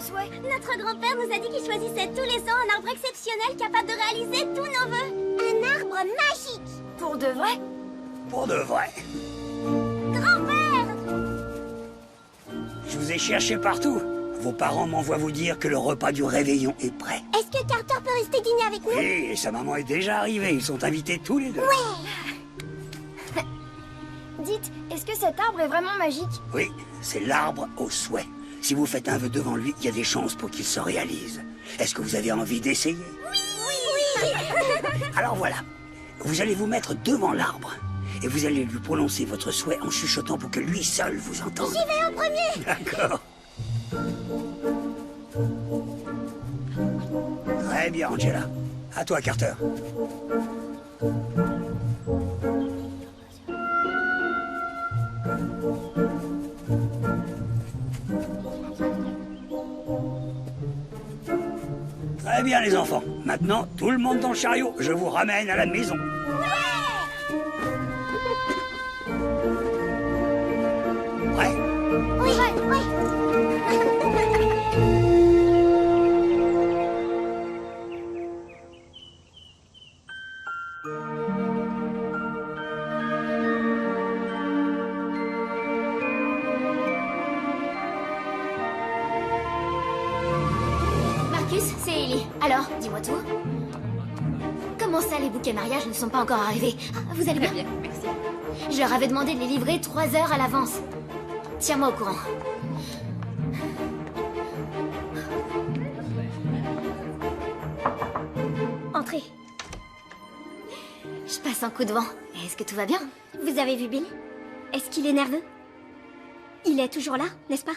souhait? Notre grand-père nous a dit qu'il choisissait tous les ans un arbre exceptionnel capable de réaliser tous nos vœux. Un arbre magique. Pour de vrai? Pour de vrai. Grand-père! Je vous ai cherché partout. Vos parents m'envoient vous dire que le repas du réveillon est prêt. Est-ce que Carter peut rester dîner avec nous? Oui, et sa maman est déjà arrivée. Ils sont invités tous les deux. Ouais. Dites, est-ce que cet arbre est vraiment magique? Oui, c'est l'arbre au souhait. Si vous faites un vœu devant lui, il y a des chances pour qu'il se réalise. Est-ce que vous avez envie d'essayer? Oui. Alors voilà. Vous allez vous mettre devant l'arbre. Et vous allez lui prononcer votre souhait en chuchotant pour que lui seul vous entende. J'y vais en premier. D'accord. Très bien, Angela. À toi, Carter. Très bien, les enfants. Maintenant, tout le monde dans le chariot. Je vous ramène à la maison. Prêt? Oui. Marcus, c'est Ellie. Alors, dis-moi tout. Comment ça, les bouquets mariage ne sont pas encore arrivés? Vous allez bien? Très bien, merci. Je leur avais demandé de les livrer 3 heures à l'avance. Tiens-moi au courant. Entrez. Je passe un coup de vent. Est-ce que tout va bien? Vous avez vu Bill? Est-ce qu'il est nerveux? Il est toujours là, n'est-ce pas?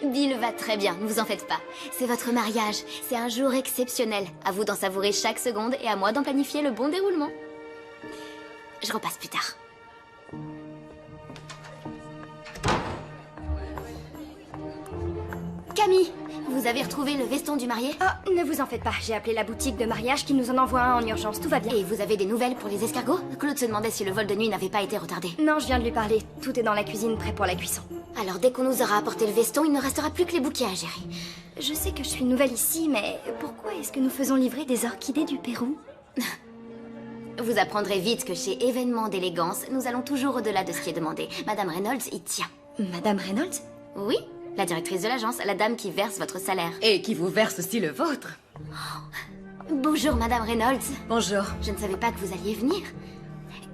Bill va très bien, ne vous en faites pas. C'est votre mariage. C'est un jour exceptionnel. À vous d'en savourer chaque seconde et à moi d'en planifier le bon déroulement. Je repasse plus tard. Camille, vous avez retrouvé le veston du marié? Ah, ne vous en faites pas, j'ai appelé la boutique de mariage qui nous en envoie un en urgence, tout va bien. Et vous avez des nouvelles pour les escargots? Claude se demandait si le vol de nuit n'avait pas été retardé. Non, je viens de lui parler, tout est dans la cuisine, prêt pour la cuisson. Alors dès qu'on nous aura apporté le veston, il ne restera plus que les bouquets à gérer. Je sais que je suis nouvelle ici, mais pourquoi est-ce que nous faisons livrer des orchidées du Pérou? Vous apprendrez vite que chez Événements d'élégance, nous allons toujours au-delà de ce qui est demandé. Madame Reynolds y tient. Madame Reynolds? Oui, la directrice de l'agence, la dame qui verse votre salaire. Et qui vous verse aussi le vôtre. Bonjour Madame Reynolds. Bonjour. Je ne savais pas que vous alliez venir.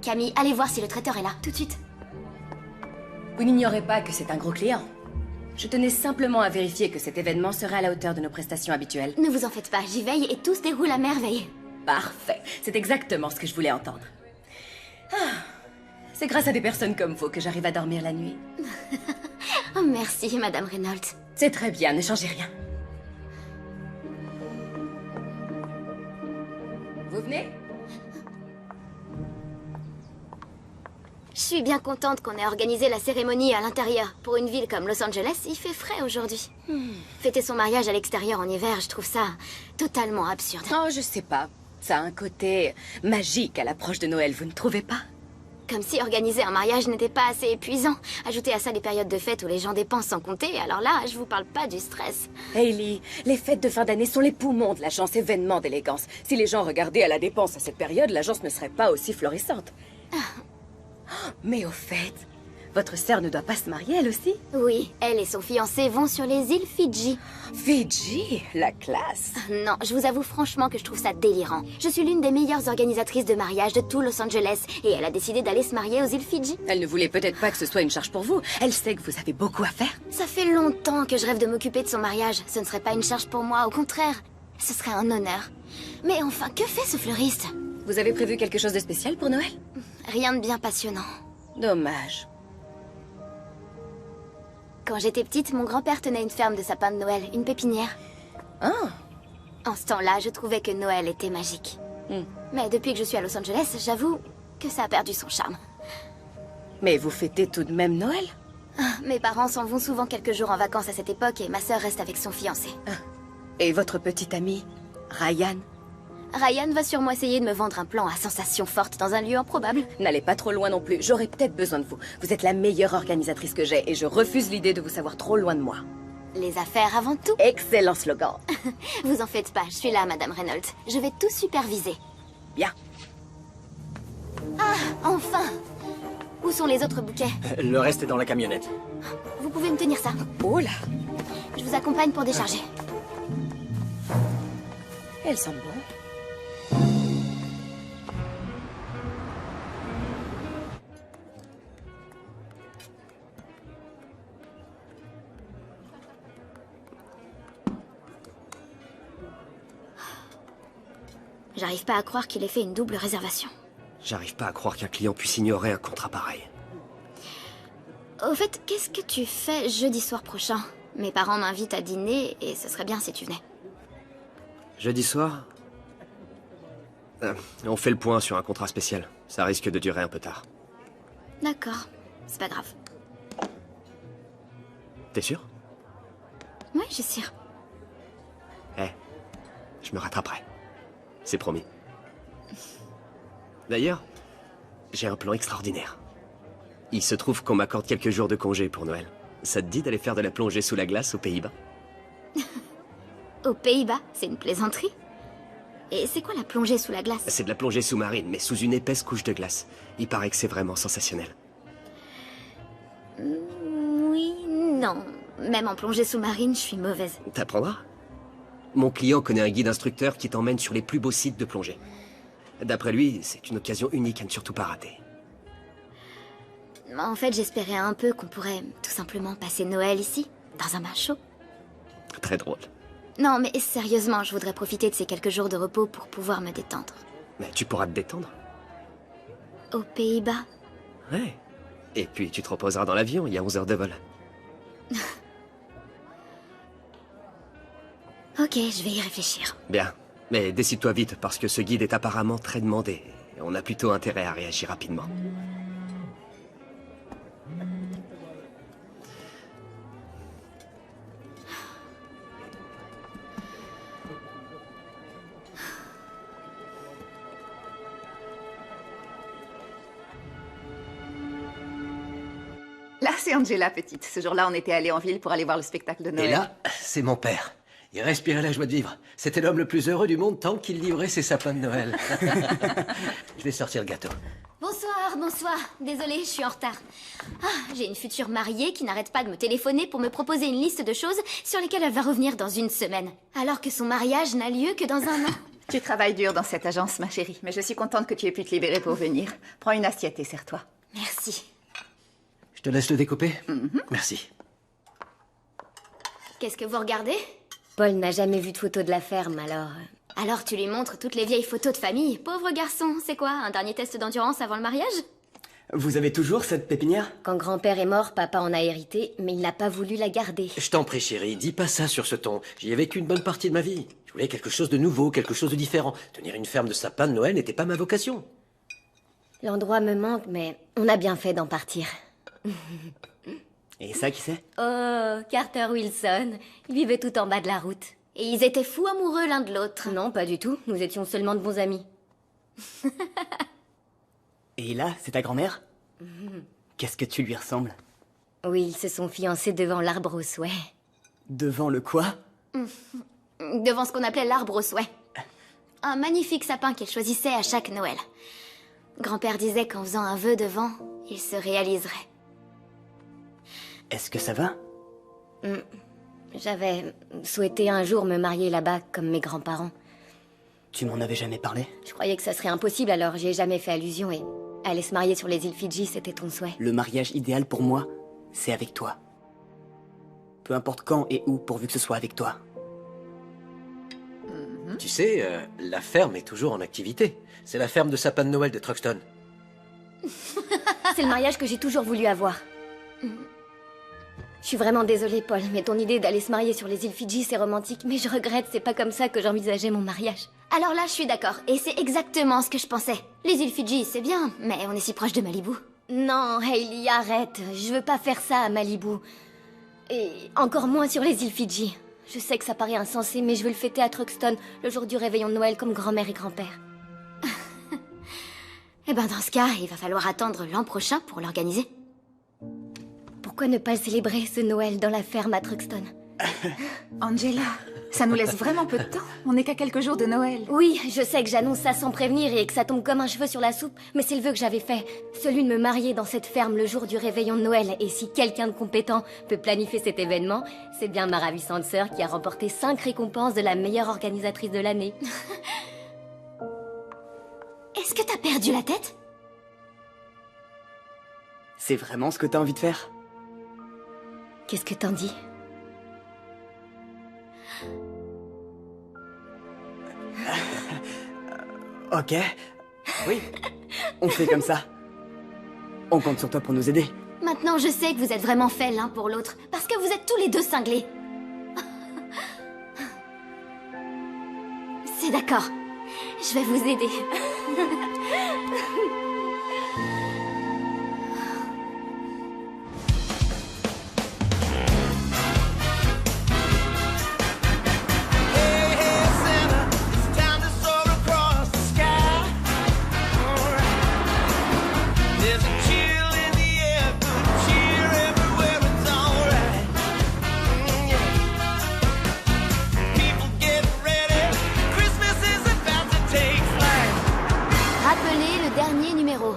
Camille, allez voir si le traiteur est là, tout de suite. Vous n'ignorez pas que c'est un gros client. Je tenais simplement à vérifier que cet événement serait à la hauteur de nos prestations habituelles. Ne vous en faites pas, j'y veille et tout se déroule à merveille. Parfait. C'est exactement ce que je voulais entendre. C'est grâce à des personnes comme vous que j'arrive à dormir la nuit. Oh, merci Madame Reynolds. C'est très bien, ne changez rien. Vous venez? Je suis bien contente qu'on ait organisé la cérémonie à l'intérieur. Pour une ville comme Los Angeles, il fait frais aujourd'hui. Fêter son mariage à l'extérieur en hiver, je trouve ça totalement absurde. Oh, je sais pas. Ça a un côté magique à l'approche de Noël, vous ne trouvez pas? Comme si organiser un mariage n'était pas assez épuisant. Ajoutez à ça les périodes de fête où les gens dépensent sans compter, alors là, je vous parle pas du stress. Hailey, les fêtes de fin d'année sont les poumons de l'agence Événements d'élégance. Si les gens regardaient à la dépense à cette période, l'agence ne serait pas aussi florissante. Mais au fait, votre sœur ne doit pas se marier, elle aussi? Oui, elle et son fiancé vont sur les îles Fidji. Fidji, la classe. Non, je vous avoue franchement que je trouve ça délirant. Je suis l'une des meilleures organisatrices de mariage de tout Los Angeles et elle a décidé d'aller se marier aux îles Fidji. Elle ne voulait peut-être pas que ce soit une charge pour vous. Elle sait que vous avez beaucoup à faire. Ça fait longtemps que je rêve de m'occuper de son mariage. Ce ne serait pas une charge pour moi, au contraire. Ce serait un honneur. Mais enfin, que fait ce fleuriste? Vous avez prévu quelque chose de spécial pour Noël? Rien de bien passionnant. Dommage. Quand j'étais petite, mon grand-père tenait une ferme de sapins de Noël, une pépinière. Oh. En ce temps-là, je trouvais que Noël était magique. Mais depuis que je suis à Los Angeles, j'avoue que ça a perdu son charme. Mais vous fêtez tout de même Noël? Mes parents s'en vont souvent quelques jours en vacances à cette époque et ma sœur reste avec son fiancé. Et votre petit ami, Ryan? Ryan va sûrement essayer de me vendre un plan à sensations fortes dans un lieu improbable. N'allez pas trop loin non plus, j'aurai peut-être besoin de vous. Vous êtes la meilleure organisatrice que j'ai et je refuse l'idée de vous savoir trop loin de moi. Les affaires avant tout. Excellent slogan. Vous en faites pas, je suis là, Madame Reynolds. Je vais tout superviser. Bien. Ah, enfin! Où sont les autres bouquets? Le reste est dans la camionnette. Vous pouvez me tenir ça? Oh là, Je vous accompagne pour décharger. elles sentent bon. J'arrive pas à croire qu'il ait fait une double réservation. J'arrive pas à croire qu'un client puisse ignorer un contrat pareil. Au fait, qu'est-ce que tu fais jeudi soir prochain? Mes parents m'invitent à dîner et ce serait bien si tu venais. Jeudi soir on fait le point sur un contrat spécial. Ça risque de durer un peu tard. D'accord, c'est pas grave. T'es sûr? Ouais, je suis sûre. Je me rattraperai. C'est promis. D'ailleurs, j'ai un plan extraordinaire. Il se trouve qu'on m'accorde quelques jours de congé pour Noël. Ça te dit d'aller faire de la plongée sous la glace aux Pays-Bas? Aux Pays-Bas, c'est une plaisanterie? Et c'est quoi la plongée sous la glace? C'est de la plongée sous-marine, mais sous une épaisse couche de glace. Il paraît que c'est vraiment sensationnel. Oui, non. Même en plongée sous-marine, je suis mauvaise. T'apprendras. Mon client connaît un guide instructeur qui t'emmène sur les plus beaux sites de plongée. D'après lui, c'est une occasion unique à ne surtout pas rater. En fait, j'espérais un peu qu'on pourrait tout simplement passer Noël ici, dans un bain chaud. Très drôle. Non, mais sérieusement, je voudrais profiter de ces quelques jours de repos pour pouvoir me détendre. Mais tu pourras te détendre. Aux Pays-Bas. Ouais. Et puis tu te reposeras dans l'avion, il y a 11 heures de vol. Ok, je vais y réfléchir. Bien. Mais décide-toi vite, parce que ce guide est apparemment très demandé. Et on a plutôt intérêt à réagir rapidement. Là, c'est Angela, petite. Ce jour-là, on était allés en ville pour aller voir le spectacle de Noël. Et là, c'est mon père. Il respirait la joie de vivre. C'était l'homme le plus heureux du monde tant qu'il livrait ses sapins de Noël. Je vais sortir le gâteau. Bonsoir, bonsoir. Désolée, je suis en retard. Ah, j'ai une future mariée qui n'arrête pas de me téléphoner pour me proposer une liste de choses sur lesquelles elle va revenir dans une semaine. Alors que son mariage n'a lieu que dans un an. Tu travailles dur dans cette agence, ma chérie, mais je suis contente que tu aies pu te libérer pour venir. Prends une assiette et sers-toi. Merci. Je te laisse le découper. Merci. Qu'est-ce que vous regardez? Paul n'a jamais vu de photo de la ferme, alors... Alors tu lui montres toutes les vieilles photos de famille. Pauvre garçon, c'est quoi, un dernier test d'endurance avant le mariage? Vous avez toujours cette pépinière? Quand grand-père est mort, papa en a hérité, mais il n'a pas voulu la garder. Je t'en prie, chérie, dis pas ça sur ce ton. J'y ai vécu une bonne partie de ma vie. Je voulais quelque chose de nouveau, quelque chose de différent. Tenir une ferme de sapins de Noël n'était pas ma vocation. L'endroit me manque, mais on a bien fait d'en partir. Et ça, qui c'est? Oh, Carter Wilson. Ils vivaient tout en bas de la route. Et ils étaient fous amoureux l'un de l'autre. Non, pas du tout. Nous étions seulement de bons amis. Et là, c'est ta grand-mère? Qu'est-ce que tu lui ressembles? Oui, ils se sont fiancés devant l'arbre au souhait. Devant le quoi? Devant ce qu'on appelait l'arbre au souhait. Un magnifique sapin qu'elle choisissait à chaque Noël. Grand-père disait qu'en faisant un vœu devant, il se réaliserait. Est-ce que ça va? J'avais souhaité un jour me marier là-bas, comme mes grands-parents. Tu m'en avais jamais parlé? Je croyais que ça serait impossible, alors j'y ai jamais fait allusion et aller se marier sur les îles Fidji, c'était ton souhait. Le mariage idéal pour moi, c'est avec toi. Peu importe quand et où, pourvu que ce soit avec toi. Tu sais, la ferme est toujours en activité. C'est la ferme de sapins de Noël de Truxton. C'est le mariage que j'ai toujours voulu avoir. Je suis vraiment désolée, Paul, mais ton idée d'aller se marier sur les îles Fidji, c'est romantique, mais je regrette, c'est pas comme ça que j'envisageais mon mariage. Alors là, je suis d'accord, et c'est exactement ce que je pensais. Les îles Fidji, c'est bien, mais on est si proche de Malibu. Non, Hailey, arrête. Je veux pas faire ça à Malibu. Et encore moins sur les îles Fidji. Je sais que ça paraît insensé, mais je veux le fêter à Truxton, le jour du réveillon de Noël, comme grand-mère et grand-père. Eh ben, dans ce cas, il va falloir attendre l'an prochain pour l'organiser. Pourquoi ne pas célébrer ce Noël dans la ferme à Truxton? Angela, ça nous laisse vraiment peu de temps. On n'est qu'à quelques jours de Noël. Oui, je sais que j'annonce ça sans prévenir et que ça tombe comme un cheveu sur la soupe, mais c'est le vœu que j'avais fait. Celui de me marier dans cette ferme le jour du réveillon de Noël. Et si quelqu'un de compétent peut planifier cet événement, c'est bien ma ravissante sœur qui a remporté 5 récompenses de la meilleure organisatrice de l'année. Est-ce que t'as perdu la tête? C'est vraiment ce que t'as envie de faire? Qu'est-ce que t'en dis? Ok. Oui. On fait comme ça. On compte sur toi pour nous aider. Maintenant, je sais que vous êtes vraiment faits l'un pour l'autre, parce que vous êtes tous les deux cinglés. C'est d'accord. Je vais vous aider. Rappelez le dernier numéro.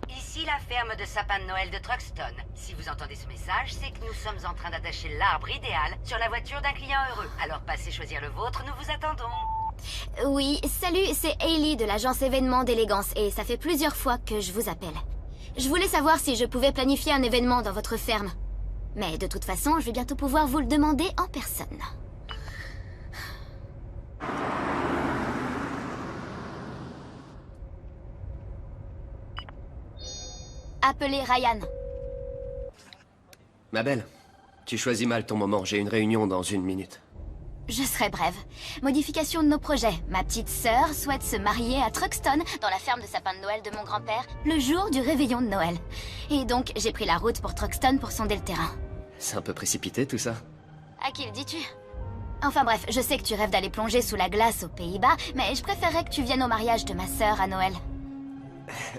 Ici la ferme de sapin de Noël de Truxton. Si vous entendez ce message, c'est que nous sommes en train d'attacher l'arbre idéal sur la voiture d'un client heureux. Alors passez choisir le vôtre, nous vous attendons. Oui, salut, c'est Hailey de l'agence événement d'élégance et ça fait plusieurs fois que je vous appelle. Je voulais savoir si je pouvais planifier un événement dans votre ferme. Mais de toute façon, je vais bientôt pouvoir vous le demander en personne. Appelez Ryan. Ma belle, tu choisis mal ton moment. J'ai une réunion dans 1 minute. Je serai brève. Modification de nos projets. Ma petite sœur souhaite se marier à Truxton, dans la ferme de sapin de Noël de mon grand-père, le jour du réveillon de Noël. Et donc, j'ai pris la route pour Truxton pour sonder le terrain. C'est un peu précipité tout ça. À qui le dis-tu? Enfin bref, je sais que tu rêves d'aller plonger sous la glace aux Pays-Bas, mais je préférerais que tu viennes au mariage de ma sœur à Noël.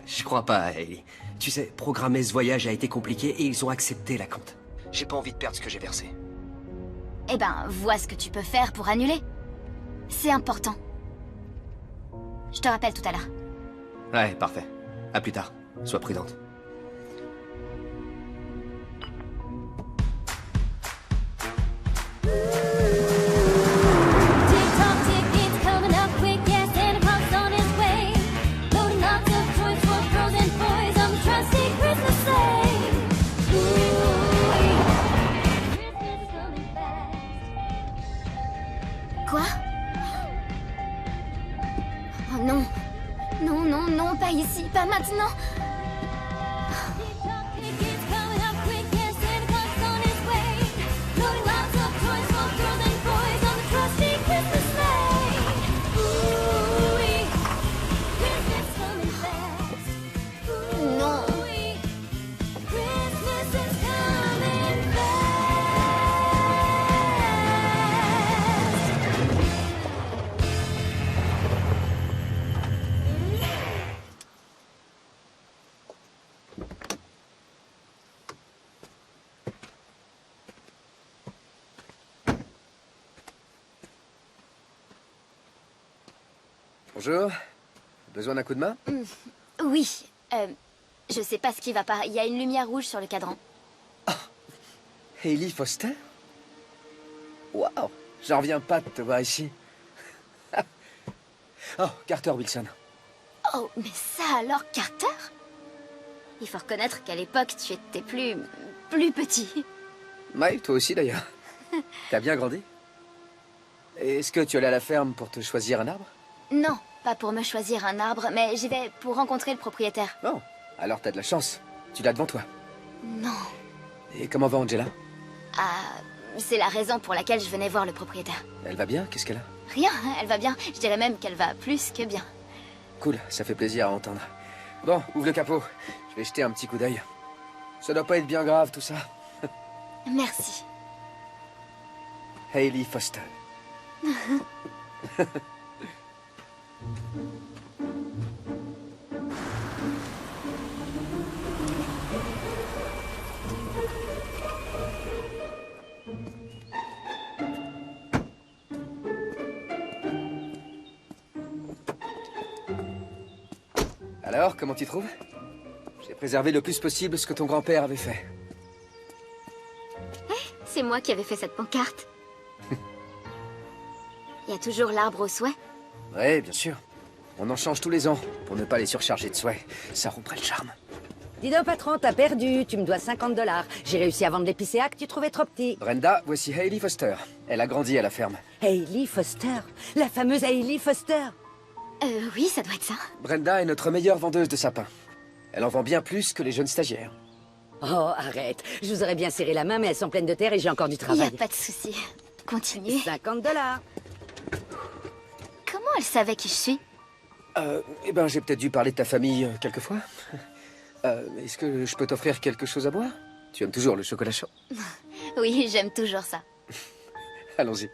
Je crois pas, Hailey. Tu sais, programmer ce voyage a été compliqué et ils ont accepté la compte. J'ai pas envie de perdre ce que j'ai versé. Eh ben, vois ce que tu peux faire pour annuler. C'est important. Je te rappelle tout à l'heure. Ouais, parfait. À plus tard. Sois prudente. Quoi? Oh non. Non, non, non, pas ici, pas maintenant. Non. Bonjour. Besoin d'un coup de main? Oui. Je sais pas ce qui va pas. Il y a une lumière rouge sur le cadran. Hailey Foster? Waouh, j'en reviens pas de te voir ici. Oh, Carter Wilson. Oh, mais ça alors, Carter? Il faut reconnaître qu'à l'époque, tu étais plus petit. Ouais, toi aussi d'ailleurs. T'as bien grandi? Est-ce que tu allais à la ferme pour te choisir un arbre? Non, pas pour me choisir un arbre, mais j'y vais pour rencontrer le propriétaire. Bon, alors t'as de la chance. Tu l'as devant toi. Non. Et comment va Angela? Ah, c'est la raison pour laquelle je venais voir le propriétaire. Elle va bien? Qu'est-ce qu'elle a? Rien, elle va bien. Je dirais même qu'elle va plus que bien. Cool, ça fait plaisir à entendre. Bon, ouvre le capot. Je vais jeter un petit coup d'œil. Ça doit pas être bien grave tout ça. Merci. Hailey Foster. Alors, comment tu trouves? J'ai préservé le plus possible ce que ton grand-père avait fait. C'est moi qui avais fait cette pancarte. Il y a toujours l'arbre au souhait. Ouais, bien sûr. On en change tous les ans, pour ne pas les surcharger de souhaits. Ça romprait le charme. Dis donc, patron, t'as perdu. Tu me dois 50 $. J'ai réussi à vendre l'épicéa que tu trouvais trop petit. Brenda, voici Hailey Foster. Elle a grandi à la ferme. Hailey Foster? La fameuse Hailey Foster? Oui, ça doit être ça. Brenda est notre meilleure vendeuse de sapins. Elle en vend bien plus que les jeunes stagiaires. Oh, arrête. Je vous aurais bien serré la main, mais elles sont pleines de terre et j'ai encore du Il n'y travail. a pas de souci. Continuez. 50 $. Comment elle savait qui je suis? Eh ben, j'ai peut-être dû parler de ta famille quelquefois. Est-ce que je peux t'offrir quelque chose à boire? Tu aimes toujours le chocolat chaud? Oui, j'aime toujours ça. Allons-y.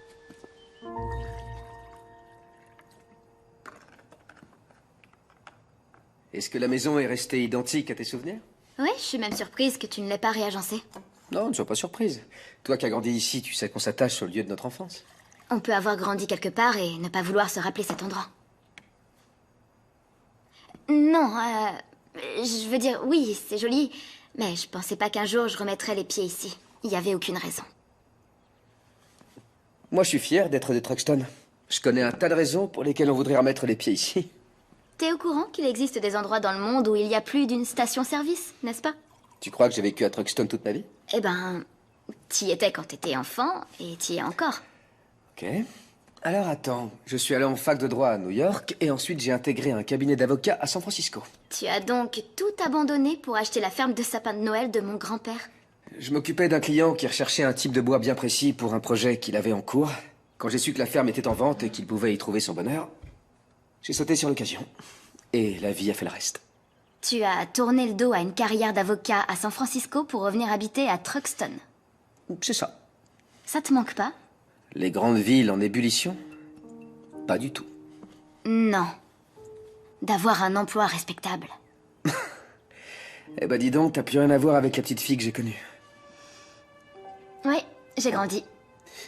Est-ce que la maison est restée identique à tes souvenirs? Oui, je suis même surprise que tu ne l'aies pas réagencée. Non, ne sois pas surprise. Toi qui as grandi ici, tu sais qu'on s'attache au lieu de notre enfance. On peut avoir grandi quelque part et ne pas vouloir se rappeler cet endroit. Non, je veux dire, oui, c'est joli, mais je pensais pas qu'un jour je remettrais les pieds ici. Il n'y avait aucune raison. Moi, je suis fier d'être de Truxton. Je connais un tas de raisons pour lesquelles on voudrait remettre les pieds ici. T'es au courant qu'il existe des endroits dans le monde où il y a plus d'une station-service, n'est-ce pas? Tu crois que j'ai vécu à Truxton toute ma vie? Eh ben, t'y étais quand t'étais enfant et t'y es encore. Ok. Alors attends, je suis allé en fac de droit à New York et ensuite j'ai intégré un cabinet d'avocats à San Francisco. Tu as donc tout abandonné pour acheter la ferme de sapins de Noël de mon grand-père? Je m'occupais d'un client qui recherchait un type de bois bien précis pour un projet qu'il avait en cours. Quand j'ai su que la ferme était en vente et qu'il pouvait y trouver son bonheur, j'ai sauté sur l'occasion. Et la vie a fait le reste. Tu as tourné le dos à une carrière d'avocat à San Francisco pour revenir habiter à Truxton. C'est ça. Ça te manque pas? Les grandes villes en ébullition? Pas du tout. Non. D'avoir un emploi respectable. Eh ben dis donc, t'as plus rien à voir avec la petite fille que j'ai connue. Oui, j'ai grandi.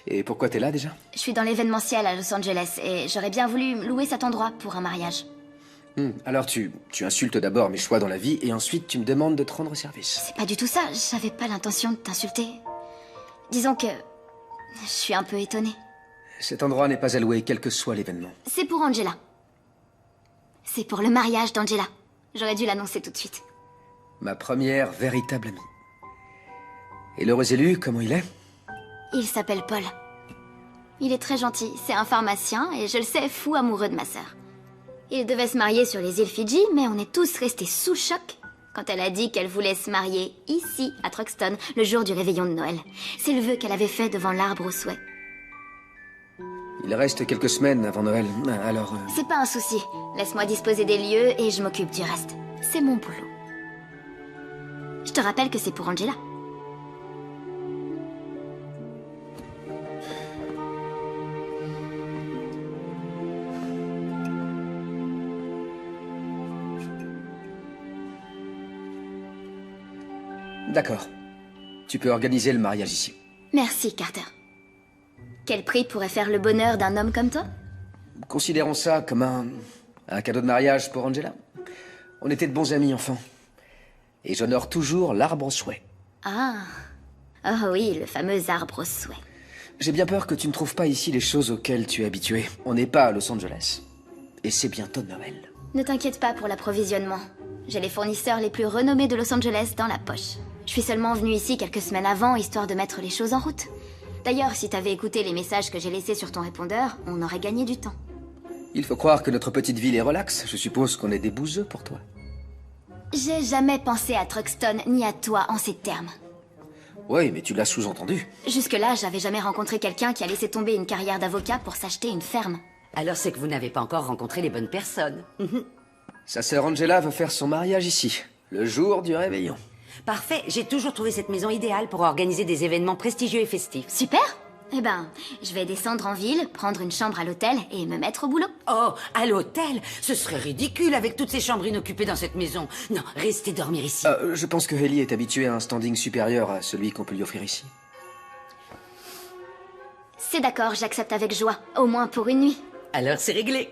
Et pourquoi t'es là déjà? Je suis dans l'événementiel à Los Angeles et j'aurais bien voulu louer cet endroit pour un mariage. Alors tu insultes d'abord mes choix dans la vie et ensuite tu me demandes de te rendre service. C'est pas du tout ça, j'avais pas l'intention de t'insulter. Disons que je suis un peu étonnée. Cet endroit n'est pas alloué, quel que soit l'événement. C'est pour Angela. C'est pour le mariage d'Angela. J'aurais dû l'annoncer tout de suite. Ma première véritable amie. Et l'heureux élu, comment il est? Il s'appelle Paul. Il est très gentil, c'est un pharmacien et je le sais, fou amoureux de ma sœur. Il devait se marier sur les îles Fidji, mais on est tous restés sous choc quand elle a dit qu'elle voulait se marier ici, à Truxton, le jour du réveillon de Noël. C'est le vœu qu'elle avait fait devant l'arbre au souhait. Il reste quelques semaines avant Noël, alors... C'est pas un souci. Laisse-moi disposer des lieux et je m'occupe du reste. C'est mon boulot. Je te rappelle que c'est pour Angela. D'accord. Tu peux organiser le mariage ici. Merci, Carter. Quel prix pourrait faire le bonheur d'un homme comme toi? Considérons ça comme un cadeau de mariage pour Angela. On était de bons amis enfants. Et j'honore toujours l'arbre au souhait. Ah. Oh oui, le fameux arbre au souhait. J'ai bien peur que tu ne trouves pas ici les choses auxquelles tu es habitué. On n'est pas à Los Angeles. Et c'est bientôt Noël. Ne t'inquiète pas pour l'approvisionnement. J'ai les fournisseurs les plus renommés de Los Angeles dans la poche. Je suis seulement venue ici quelques semaines avant, histoire de mettre les choses en route. D'ailleurs, si t'avais écouté les messages que j'ai laissés sur ton répondeur, on aurait gagné du temps. Il faut croire que notre petite ville est relaxe. Je suppose qu'on est des bouseux pour toi. J'ai jamais pensé à Truxton ni à toi en ces termes. Oui, mais tu l'as sous-entendu. Jusque-là, j'avais jamais rencontré quelqu'un qui a laissé tomber une carrière d'avocat pour s'acheter une ferme. Alors c'est que vous n'avez pas encore rencontré les bonnes personnes. Sa sœur Angela veut faire son mariage ici, le jour du réveillon. Parfait, j'ai toujours trouvé cette maison idéale pour organiser des événements prestigieux et festifs. Super! Eh ben, je vais descendre en ville, prendre une chambre à l'hôtel et me mettre au boulot. Oh, à l'hôtel? Ce serait ridicule avec toutes ces chambres inoccupées dans cette maison. Non, restez dormir ici. Je pense que Hailey est habituée à un standing supérieur à celui qu'on peut lui offrir ici. C'est d'accord, j'accepte avec joie. Au moins pour une nuit. Alors c'est réglé.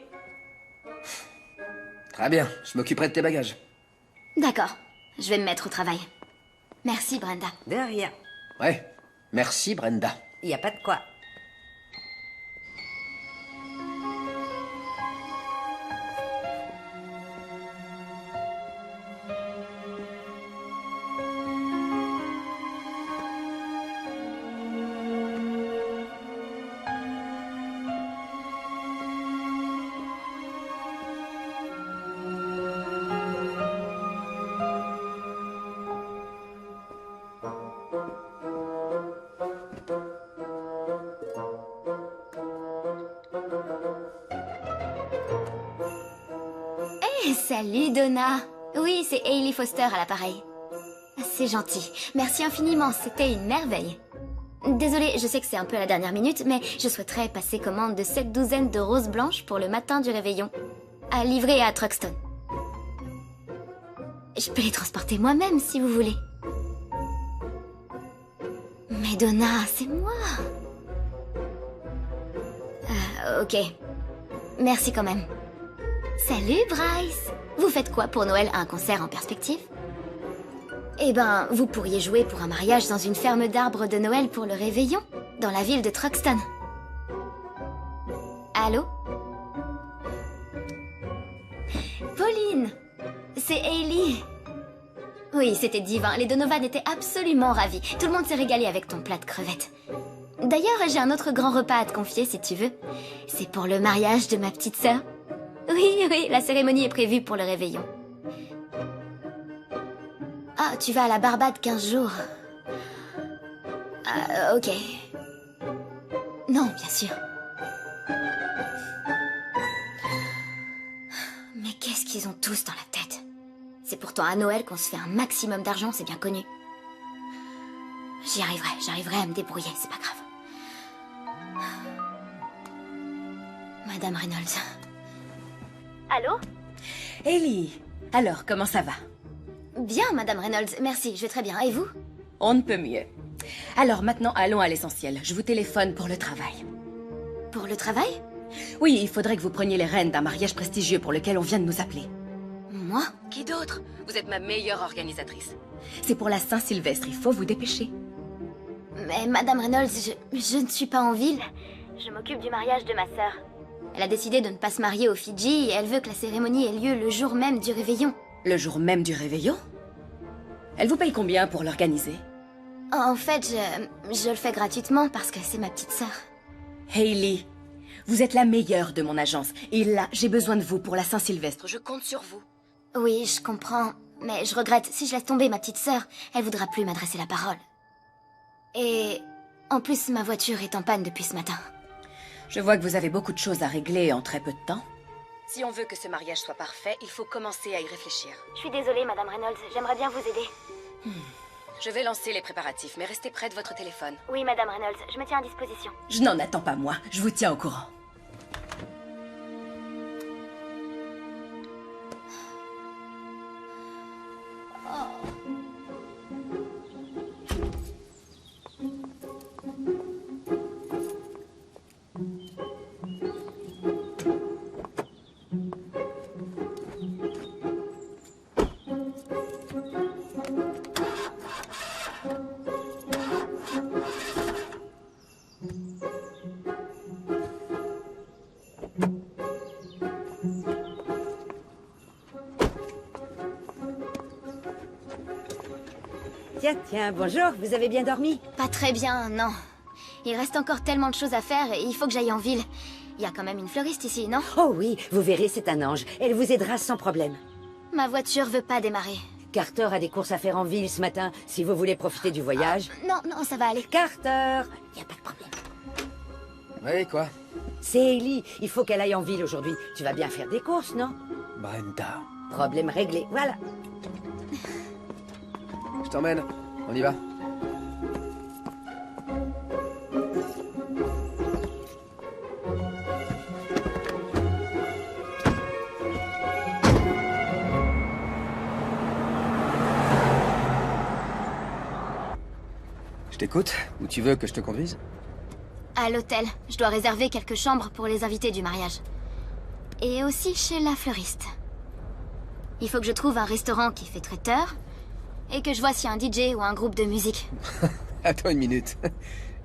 Très bien, je m'occuperai de tes bagages. D'accord, je vais me mettre au travail. Merci, Brenda. De rien. Ouais, merci Brenda. Y a pas de quoi. Salut, Donna. Oui, c'est Hailey Foster à l'appareil. C'est gentil. Merci infiniment, c'était une merveille. Désolée, je sais que c'est un peu à la dernière minute, mais je souhaiterais passer commande de 7 douzaines de roses blanches pour le matin du réveillon. À livrer à Truxton. Je peux les transporter moi-même, si vous voulez. Mais Donna, c'est moi. Ok. Merci quand même. Salut, Bryce. Vous faites quoi pour Noël? Un concert en perspective? Eh ben, vous pourriez jouer pour un mariage dans une ferme d'arbres de Noël pour le réveillon, dans la ville de Truxton. Allô? Pauline! C'est Hailey. Oui, c'était divin. Les Donovan étaient absolument ravis. Tout le monde s'est régalé avec ton plat de crevettes. D'ailleurs, j'ai un autre grand repas à te confier, si tu veux. C'est pour le mariage de ma petite sœur. Oui, la cérémonie est prévue pour le réveillon. Ah, tu vas à la Barbade 15 jours. Ah, ok. Non, bien sûr. Mais qu'est-ce qu'ils ont tous dans la tête? C'est pourtant à Noël qu'on se fait un maximum d'argent, c'est bien connu. J'arriverai à me débrouiller, c'est pas grave. Madame Reynolds. Allô? Hailey, alors comment ça va? Bien, Madame Reynolds, merci, je vais très bien. Et vous? On ne peut mieux. Alors maintenant, allons à l'essentiel. Je vous téléphone pour le travail. Pour le travail? Oui, il faudrait que vous preniez les rênes d'un mariage prestigieux pour lequel on vient de nous appeler. Moi? Qui d'autre? Vous êtes ma meilleure organisatrice. C'est pour la Saint-Sylvestre, il faut vous dépêcher. Mais Madame Reynolds, je ne suis pas en ville. Je m'occupe du mariage de ma sœur. Elle a décidé de ne pas se marier aux Fidji et elle veut que la cérémonie ait lieu le jour même du réveillon. Le jour même du réveillon? Elle vous paye combien pour l'organiser? En fait, je le fais gratuitement parce que c'est ma petite sœur. Hailey, vous êtes la meilleure de mon agence. Et là, j'ai besoin de vous pour la Saint-Sylvestre. Je compte sur vous. Oui, je comprends. Mais je regrette, si je laisse tomber ma petite sœur, elle voudra plus m'adresser la parole. Et en plus, ma voiture est en panne depuis ce matin. Je vois que vous avez beaucoup de choses à régler en très peu de temps. Si on veut que ce mariage soit parfait, il faut commencer à y réfléchir. Je suis désolée, Madame Reynolds. J'aimerais bien vous aider. Je vais lancer les préparatifs, mais restez près de votre téléphone. Oui, Madame Reynolds. Je me tiens à disposition. Je n'en attends pas, moi. Je vous tiens au courant. Tiens, bonjour, vous avez bien dormi? Pas très bien, non. Il reste encore tellement de choses à faire et il faut que j'aille en ville. Il y a quand même une fleuriste ici, non? Oh oui, vous verrez, c'est un ange. Elle vous aidera sans problème. Ma voiture veut pas démarrer. Carter a des courses à faire en ville ce matin, si vous voulez profiter du voyage. Non, ça va aller. Carter! Y a pas de problème. Oui, quoi? C'est Hailey, il faut qu'elle aille en ville aujourd'hui. Tu vas bien faire des courses, non? Brenda. Problème réglé, voilà. Je t'emmène. On y va. Je t'écoute. Où tu veux que je te conduise? À l'hôtel. Je dois réserver quelques chambres pour les invités du mariage. Et aussi chez la fleuriste. Il faut que je trouve un restaurant qui fait traiteur et que je vois s'il y a un DJ ou un groupe de musique. Attends une minute.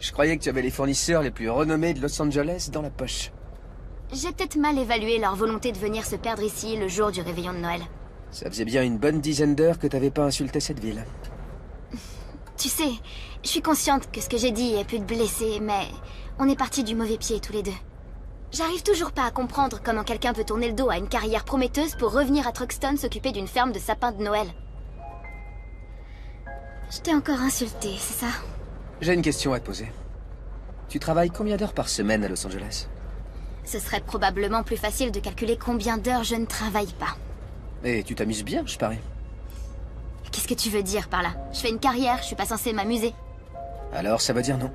Je croyais que tu avais les fournisseurs les plus renommés de Los Angeles dans la poche. J'ai peut-être mal évalué leur volonté de venir se perdre ici le jour du réveillon de Noël. Ça faisait bien une bonne dizaine d'heures que t'avais pas insulté cette ville. Tu sais, je suis consciente que ce que j'ai dit ait pu te blesser, mais on est partis du mauvais pied tous les deux. J'arrive toujours pas à comprendre comment quelqu'un peut tourner le dos à une carrière prometteuse pour revenir à Truxton s'occuper d'une ferme de sapins de Noël. Je t'ai encore insulté, c'est ça? J'ai une question à te poser. Tu travailles combien d'heures par semaine à Los Angeles? Ce serait probablement plus facile de calculer combien d'heures je ne travaille pas. Et tu t'amuses bien, je parie. Qu'est-ce que tu veux dire par là? Je fais une carrière, je suis pas censée m'amuser. Alors ça veut dire non.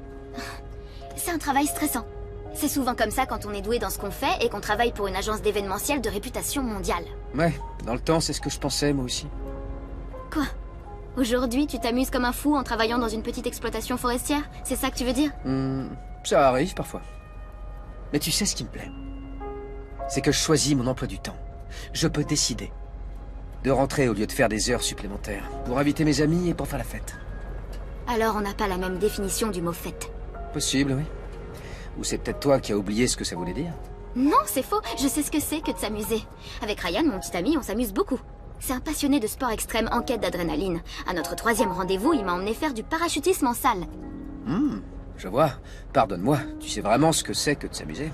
C'est un travail stressant. C'est souvent comme ça quand on est doué dans ce qu'on fait et qu'on travaille pour une agence d'événementiel de réputation mondiale. Ouais, dans le temps, c'est ce que je pensais, moi aussi. Quoi? Aujourd'hui, tu t'amuses comme un fou en travaillant dans une petite exploitation forestière? C'est ça que tu veux dire? Ça arrive parfois. Mais tu sais ce qui me plaît? C'est que je choisis mon emploi du temps. Je peux décider de rentrer au lieu de faire des heures supplémentaires pour inviter mes amis et pour faire la fête. Alors on n'a pas la même définition du mot fête. Possible, oui. Ou c'est peut-être toi qui as oublié ce que ça voulait dire? Non, c'est faux. Je sais ce que c'est que de s'amuser. Avec Ryan, mon petit ami, on s'amuse beaucoup. C'est un passionné de sport extrême en quête d'adrénaline. À notre 3e rendez-vous, il m'a emmené faire du parachutisme en salle. Je vois. Pardonne-moi, tu sais vraiment ce que c'est que de s'amuser.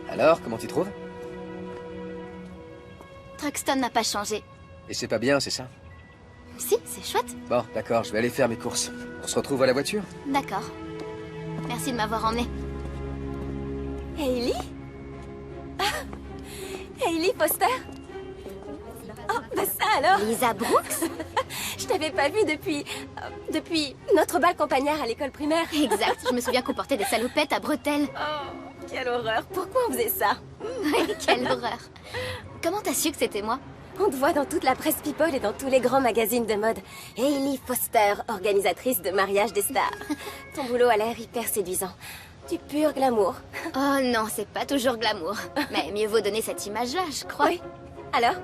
Alors, comment tu trouves? Truxton n'a pas changé. Et c'est pas bien, c'est ça? Si, c'est chouette. Bon, d'accord, je vais aller faire mes courses. On se retrouve à la voiture? D'accord. Merci de m'avoir emmené. Hailey? Hailey Foster? Oh, bah ça alors! Lisa Brooks? Je t'avais pas vue depuis notre bal campagnard à l'école primaire. Exact, je me souviens qu'on portait des salopettes à bretelles. Oh, quelle horreur! Pourquoi on faisait ça? Quelle horreur! Comment t'as su que c'était moi? On te voit dans toute la presse people et dans tous les grands magazines de mode. Hailey Foster, organisatrice de mariage des stars. Ton boulot a l'air hyper séduisant. Du pur glamour. Oh non, c'est pas toujours glamour. Mais mieux vaut donner cette image-là, je crois. Oui. Alors?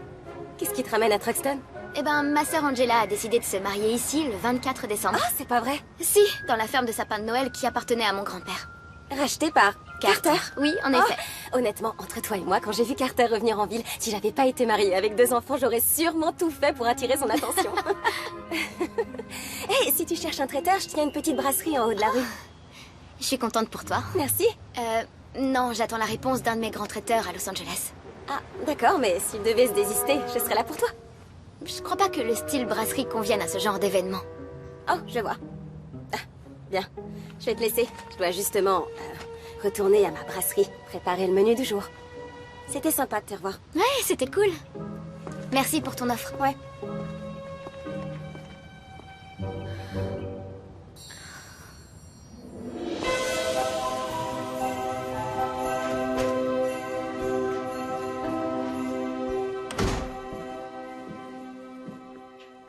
Qu'est-ce qui te ramène à Truxton? Eh ben, ma sœur Angela a décidé de se marier ici le 24 décembre. Ah, c'est pas vrai? Si, dans la ferme de sapins de Noël qui appartenait à mon grand-père. Racheté par Carter? Oui, en effet. Honnêtement, entre toi et moi, quand j'ai vu Carter revenir en ville, si j'avais pas été mariée avec 2 enfants, j'aurais sûrement tout fait pour attirer son attention. Hey, si tu cherches un traiteur, je tiens une petite brasserie en haut de la rue. Je suis contente pour toi. Merci. Non, j'attends la réponse d'un de mes grands traiteurs à Los Angeles. Ah, d'accord, mais s'il devait se désister, je serais là pour toi. Je crois pas que le style brasserie convienne à ce genre d'événement. Oh, je vois. Ah, bien. Je vais te laisser. Je dois justement retourner à ma brasserie, préparer le menu du jour. C'était sympa de te revoir. Ouais, c'était cool. Merci pour ton offre. Ouais.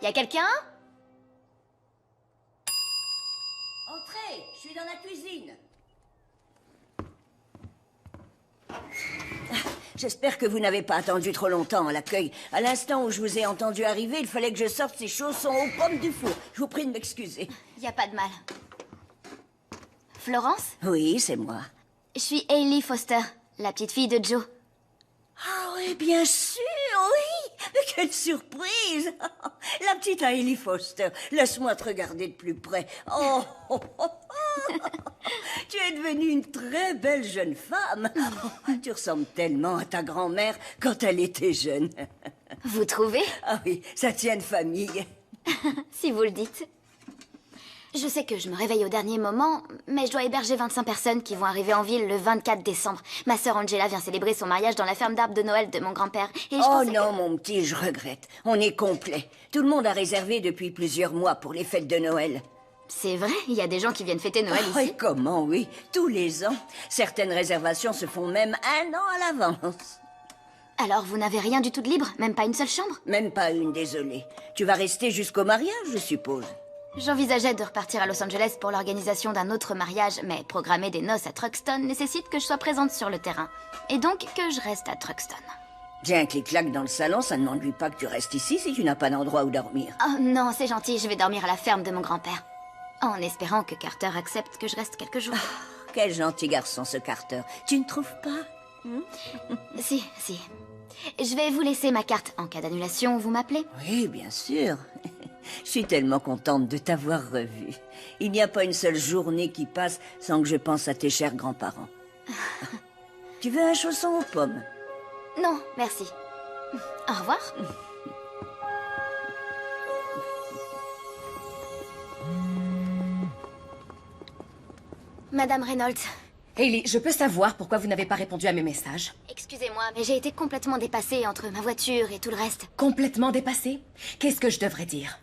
Y a quelqu'un? Entrez, je suis dans la cuisine. J'espère que vous n'avez pas attendu trop longtemps à l'accueil. À l'instant où je vous ai entendu arriver, il fallait que je sorte ces chaussons aux pommes du four. Je vous prie de m'excuser. Y a pas de mal. Florence? Oui, c'est moi. Je suis Hailey Foster, la petite fille de Joe. Ah oui, bien sûr, oui. Mais quelle surprise. La petite Hailey Foster. Laisse-moi te regarder de plus près. Oh, oh, oh, oh. Tu es devenue une très belle jeune femme. Tu ressembles tellement à ta grand-mère quand elle était jeune. Vous trouvez? Ah oui, ça tient de famille. Si vous le dites. Je sais que je me réveille au dernier moment, mais je dois héberger 25 personnes qui vont arriver en ville le 24 décembre. Ma sœur Angela vient célébrer son mariage dans la ferme d'arbres de Noël de mon grand-père. Et je Oh pensais non, que... mon petit, je regrette. On est complet. Tout le monde a réservé depuis plusieurs mois pour les fêtes de Noël. C'est vrai, il y a des gens qui viennent fêter Noël Oh, ici. et comment, oui, tous les ans. Certaines réservations se font même 1 an à l'avance. Alors vous n'avez rien du tout de libre? Même pas une seule chambre? Même pas une, désolée. Tu vas rester jusqu'au mariage, je suppose. J'envisageais de repartir à Los Angeles pour l'organisation d'un autre mariage, mais programmer des noces à Truxton nécessite que je sois présente sur le terrain. Et donc que je reste à Truxton. J'ai un clic-clac dans le salon, ça ne m'ennuie pas que tu restes ici si tu n'as pas d'endroit où dormir. Oh non, c'est gentil, je vais dormir à la ferme de mon grand-père. En espérant que Carter accepte que je reste quelques jours. Quel gentil garçon, ce Carter. Tu ne trouves pas? Si. Je vais vous laisser ma carte. En cas d'annulation, vous m'appelez? Oui, bien sûr. Je suis tellement contente de t'avoir revu. Il n'y a pas une seule journée qui passe sans que je pense à tes chers grands-parents. Tu veux un chausson aux pommes? Non, merci. Au revoir. Madame Reynolds. Hailey, je peux savoir pourquoi vous n'avez pas répondu à mes messages? Excusez-moi, mais j'ai été complètement dépassée entre ma voiture et tout le reste. Complètement dépassée? Qu'est-ce que je devrais dire?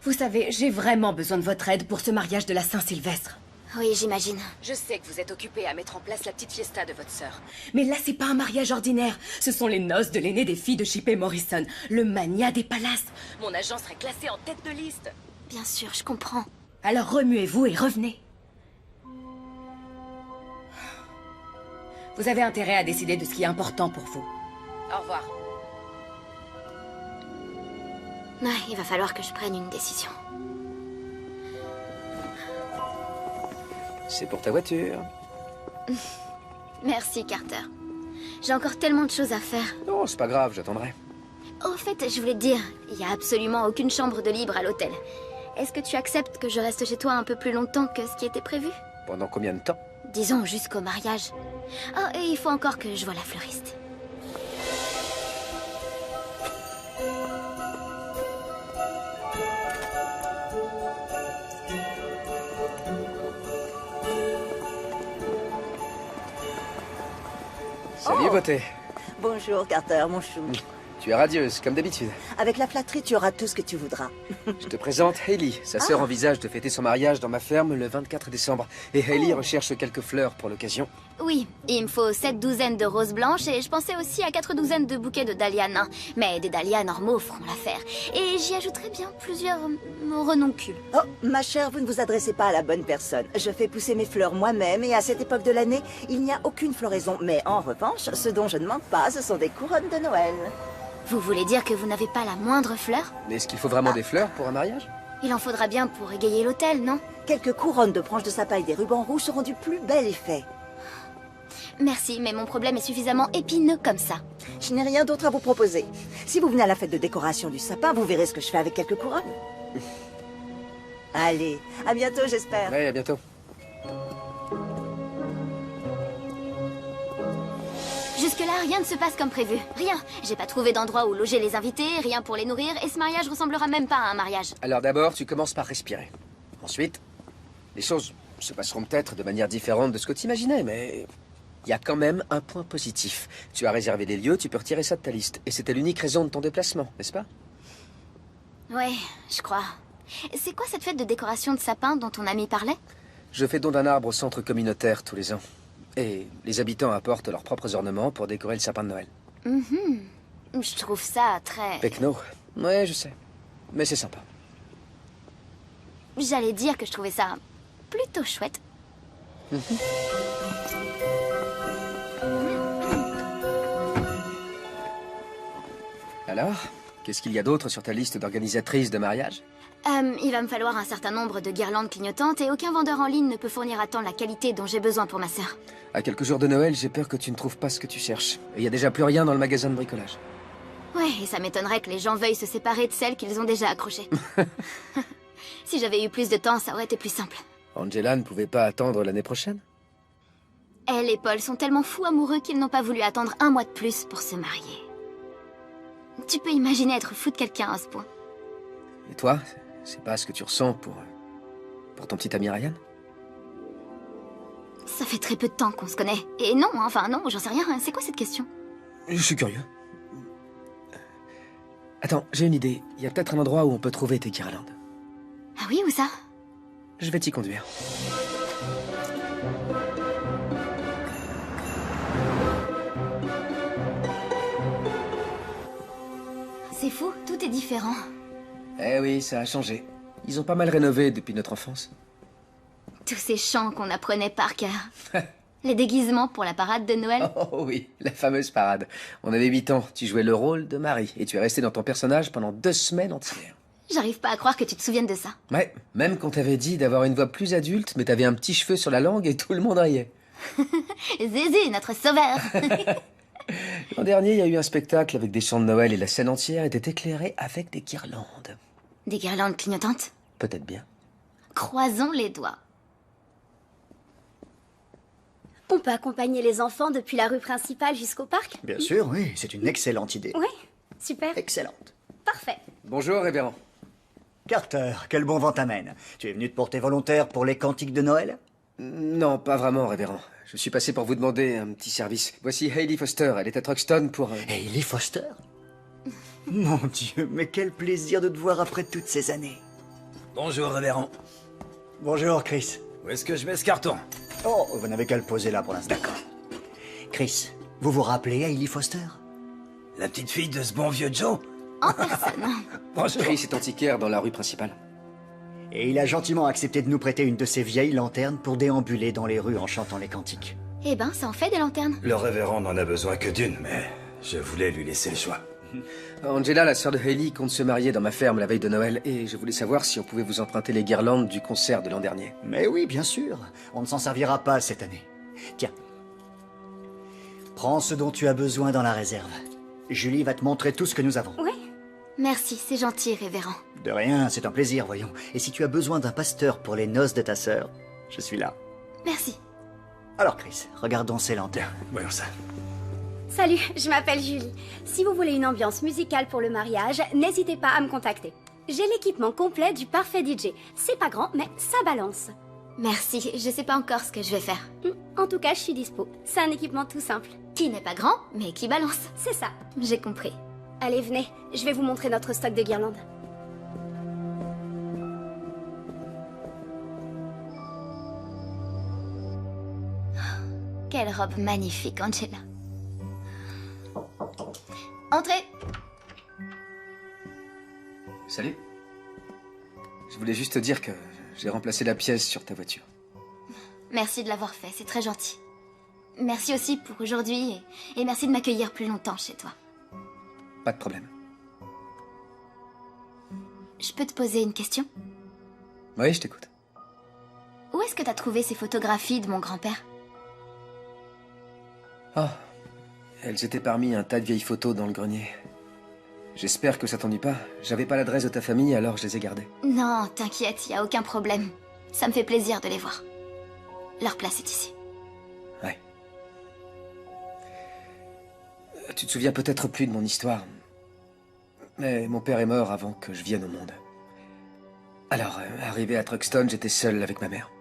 Vous savez, j'ai vraiment besoin de votre aide pour ce mariage de la Saint-Sylvestre. Oui, j'imagine. Je sais que vous êtes occupé à mettre en place la petite fiesta de votre sœur. Mais là, c'est pas un mariage ordinaire. Ce sont les noces de l'aîné des filles de Chippé Morrison, le magnat des palaces. Mon agent serait classé en tête de liste. Bien sûr, je comprends. Alors remuez-vous et revenez. Vous avez intérêt à décider de ce qui est important pour vous. Au revoir. Ouais, il va falloir que je prenne une décision. C'est pour ta voiture. Merci, Carter. J'ai encore tellement de choses à faire. Non, c'est pas grave, j'attendrai. Au fait, je voulais te dire, il n'y a absolument aucune chambre de libre à l'hôtel. Est-ce que tu acceptes que je reste chez toi un peu plus longtemps que ce qui était prévu? Pendant combien de temps? Disons jusqu'au mariage. Oh, et il faut encore que je voie la fleuriste. Salut, beauté. Bonjour, Carter, mon chou. Tu es radieuse, comme d'habitude. Avec la flatterie, tu auras tout ce que tu voudras. Je te présente Hailey. Sa sœur envisage de fêter son mariage dans ma ferme le 24 décembre. Et Hailey recherche quelques fleurs pour l'occasion. Oui, il me faut 7 douzaines de roses blanches et je pensais aussi à 4 douzaines de bouquets de dahlias nains. Mais des dahlias normaux feront l'affaire. Et j'y ajouterai bien plusieurs renoncules. Oh, ma chère, vous ne vous adressez pas à la bonne personne. Je fais pousser mes fleurs moi-même et à cette époque de l'année, il n'y a aucune floraison. Mais en revanche, ce dont je ne manque pas, ce sont des couronnes de Noël. Vous voulez dire que vous n'avez pas la moindre fleur? Mais est-ce qu'il faut vraiment des fleurs pour un mariage? Il en faudra bien pour égayer l'hôtel, non? Quelques couronnes de branches de sapin et des rubans rouges seront du plus bel effet. Merci, mais mon problème est suffisamment épineux comme ça. Je n'ai rien d'autre à vous proposer. Si vous venez à la fête de décoration du sapin, vous verrez ce que je fais avec quelques couronnes. Allez, à bientôt, j'espère. Ouais, à bientôt. Jusque-là, rien ne se passe comme prévu. Rien. J'ai pas trouvé d'endroit où loger les invités, rien pour les nourrir, et ce mariage ressemblera même pas à un mariage. Alors d'abord, tu commences par respirer. Ensuite, les choses se passeront peut-être de manière différente de ce que tu imaginais, mais il y a quand même un point positif. Tu as réservé des lieux, tu peux retirer ça de ta liste. Et c'était l'unique raison de ton déplacement, n'est-ce pas? Ouais, je crois. C'est quoi cette fête de décoration de sapin dont ton ami parlait? Je fais don d'un arbre au centre communautaire tous les ans. Et les habitants apportent leurs propres ornements pour décorer le sapin de Noël. Je trouve ça très... Pecno. Ouais, je sais. Mais c'est sympa. J'allais dire que je trouvais ça plutôt chouette. Alors, qu'est-ce qu'il y a d'autre sur ta liste d'organisatrices de mariage? Il va me falloir un certain nombre de guirlandes clignotantes et aucun vendeur en ligne ne peut fournir à temps la qualité dont j'ai besoin pour ma sœur. À quelques jours de Noël, j'ai peur que tu ne trouves pas ce que tu cherches. Et il y a déjà plus rien dans le magasin de bricolage. Ouais, et ça m'étonnerait que les gens veuillent se séparer de celles qu'ils ont déjà accrochées. Si j'avais eu plus de temps, ça aurait été plus simple. Angela ne pouvait pas attendre l'année prochaine? Elle et Paul sont tellement fous amoureux qu'ils n'ont pas voulu attendre un mois de plus pour se marier. Tu peux imaginer être fou de quelqu'un à ce point. Et toi, c'est pas ce que tu ressens Pour ton petit ami Ryan? Ça fait très peu de temps qu'on se connaît. Et non, enfin non, j'en sais rien. C'est quoi cette question? Je suis curieux. Attends, j'ai une idée. Il y a peut-être un endroit où on peut trouver tes guirlandes. Ah oui, où ça? Je vais t'y conduire. C'est fou, tout est différent. Eh oui, ça a changé. Ils ont pas mal rénové depuis notre enfance. Tous ces chants qu'on apprenait par cœur. Les déguisements pour la parade de Noël. Oh oui, la fameuse parade. On avait 8 ans, tu jouais le rôle de Marie, et tu es resté dans ton personnage pendant 2 semaines entières. J'arrive pas à croire que tu te souviennes de ça. Ouais, même quand t'avais dit d'avoir une voix plus adulte, mais t'avais un petit cheveu sur la langue et tout le monde riait. Zézé, notre sauveur. L'an dernier, il y a eu un spectacle avec des chants de Noël et la scène entière était éclairée avec des guirlandes. Des guirlandes clignotantes? Peut-être bien. Croisons les doigts. On peut accompagner les enfants depuis la rue principale jusqu'au parc? Bien sûr, oui, c'est une excellente idée. Oui, super. Excellente. Parfait. Bonjour, révérend. Carter, quel bon vent t'amène. Tu es venu te porter volontaire pour les cantiques de Noël? Non, pas vraiment, révérend. Je suis passé pour vous demander un petit service. Voici Hailey Foster, elle est à Truxton pour... Hailey Foster? Mon Dieu, mais quel plaisir de te voir après toutes ces années. Bonjour, révérend. Bonjour, Chris. Où est-ce que je mets ce carton? Oh, vous n'avez qu'à le poser là pour l'instant. D'accord. Chris, vous vous rappelez Hailey Foster? La petite fille de ce bon vieux Joe? En personne. Bonjour. Chris est antiquaire dans la rue principale. Et il a gentiment accepté de nous prêter une de ses vieilles lanternes pour déambuler dans les rues en chantant les cantiques. Eh ben, ça en fait des lanternes. Le révérend n'en a besoin que d'une, mais je voulais lui laisser le choix. Angela, la sœur de Hailey, compte se marier dans ma ferme la veille de Noël, et je voulais savoir si on pouvait vous emprunter les guirlandes du concert de l'an dernier. Mais oui, bien sûr. On ne s'en servira pas cette année. Tiens. Prends ce dont tu as besoin dans la réserve. Julie va te montrer tout ce que nous avons. Oui. Merci, c'est gentil, révérend. De rien, c'est un plaisir, voyons. Et si tu as besoin d'un pasteur pour les noces de ta sœur, je suis là. Merci. Alors Chris, regardons ces lanternes. Voyons ça. Salut, je m'appelle Julie. Si vous voulez une ambiance musicale pour le mariage, n'hésitez pas à me contacter. J'ai l'équipement complet du parfait DJ. C'est pas grand, mais ça balance. Merci, je sais pas encore ce que je vais faire. En tout cas, je suis dispo. C'est un équipement tout simple. Qui n'est pas grand, mais qui balance. C'est ça. J'ai compris. Allez, venez, je vais vous montrer notre stock de guirlandes. Quelle robe magnifique, Angela. Entrez. Salut. Je voulais juste te dire que j'ai remplacé la pièce sur ta voiture. Merci de l'avoir fait, c'est très gentil. Merci aussi pour aujourd'hui et merci de m'accueillir plus longtemps chez toi. Pas de problème. Je peux te poser une question? Oui, je t'écoute. Où est-ce que t'as trouvé ces photographies de mon grand-père? Oh, elles étaient parmi un tas de vieilles photos dans le grenier. J'espère que ça t'ennuie pas. J'avais pas l'adresse de ta famille, alors je les ai gardées. Non, t'inquiète, y a aucun problème. Ça me fait plaisir de les voir. Leur place est ici. Ouais. Tu te souviens peut-être plus de mon histoire. Mais mon père est mort avant que je vienne au monde. Alors, arrivé à Truxton, j'étais seul avec ma mère.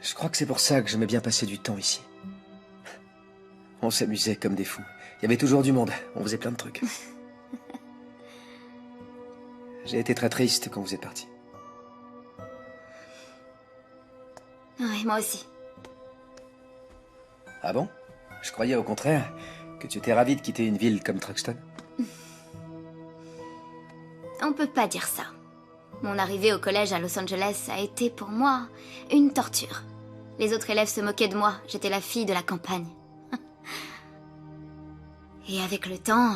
Je crois que c'est pour ça que j'aimais bien passer du temps ici. On s'amusait comme des fous. Il y avait toujours du monde. On faisait plein de trucs. J'ai été très triste quand vous êtes partis. Oui, moi aussi. Ah bon? Je croyais au contraire que tu étais ravi de quitter une ville comme Truxton. On peut pas dire ça. Mon arrivée au collège à Los Angeles a été pour moi une torture. Les autres élèves se moquaient de moi, j'étais la fille de la campagne. Et avec le temps,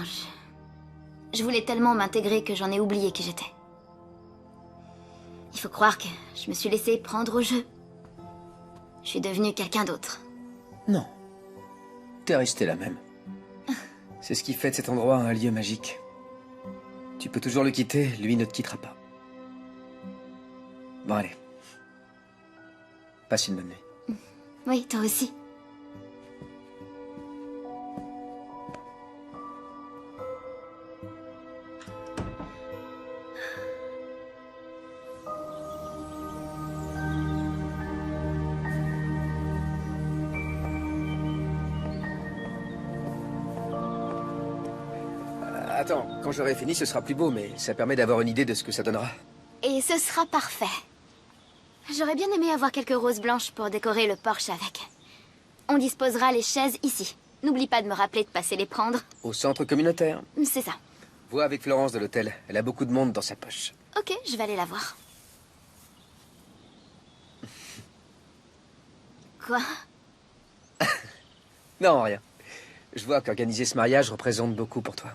je voulais tellement m'intégrer que j'en ai oublié qui j'étais. Il faut croire que je me suis laissée prendre au jeu. Je suis devenue quelqu'un d'autre. Non. T'es restée la même. C'est ce qui fait de cet endroit un lieu magique. Tu peux toujours le quitter, lui ne te quittera pas. Bon, allez. Passe une bonne nuit. Oui, toi aussi. Attends, quand j'aurai fini, ce sera plus beau, mais ça permet d'avoir une idée de ce que ça donnera. Et ce sera parfait. J'aurais bien aimé avoir quelques roses blanches pour décorer le porche avec. On disposera les chaises ici. N'oublie pas de me rappeler de passer les prendre. Au centre communautaire. C'est ça. Vois avec Florence de l'hôtel. Elle a beaucoup de monde dans sa poche. Ok, je vais aller la voir. Quoi? Non, rien. Je vois qu'organiser ce mariage représente beaucoup pour toi.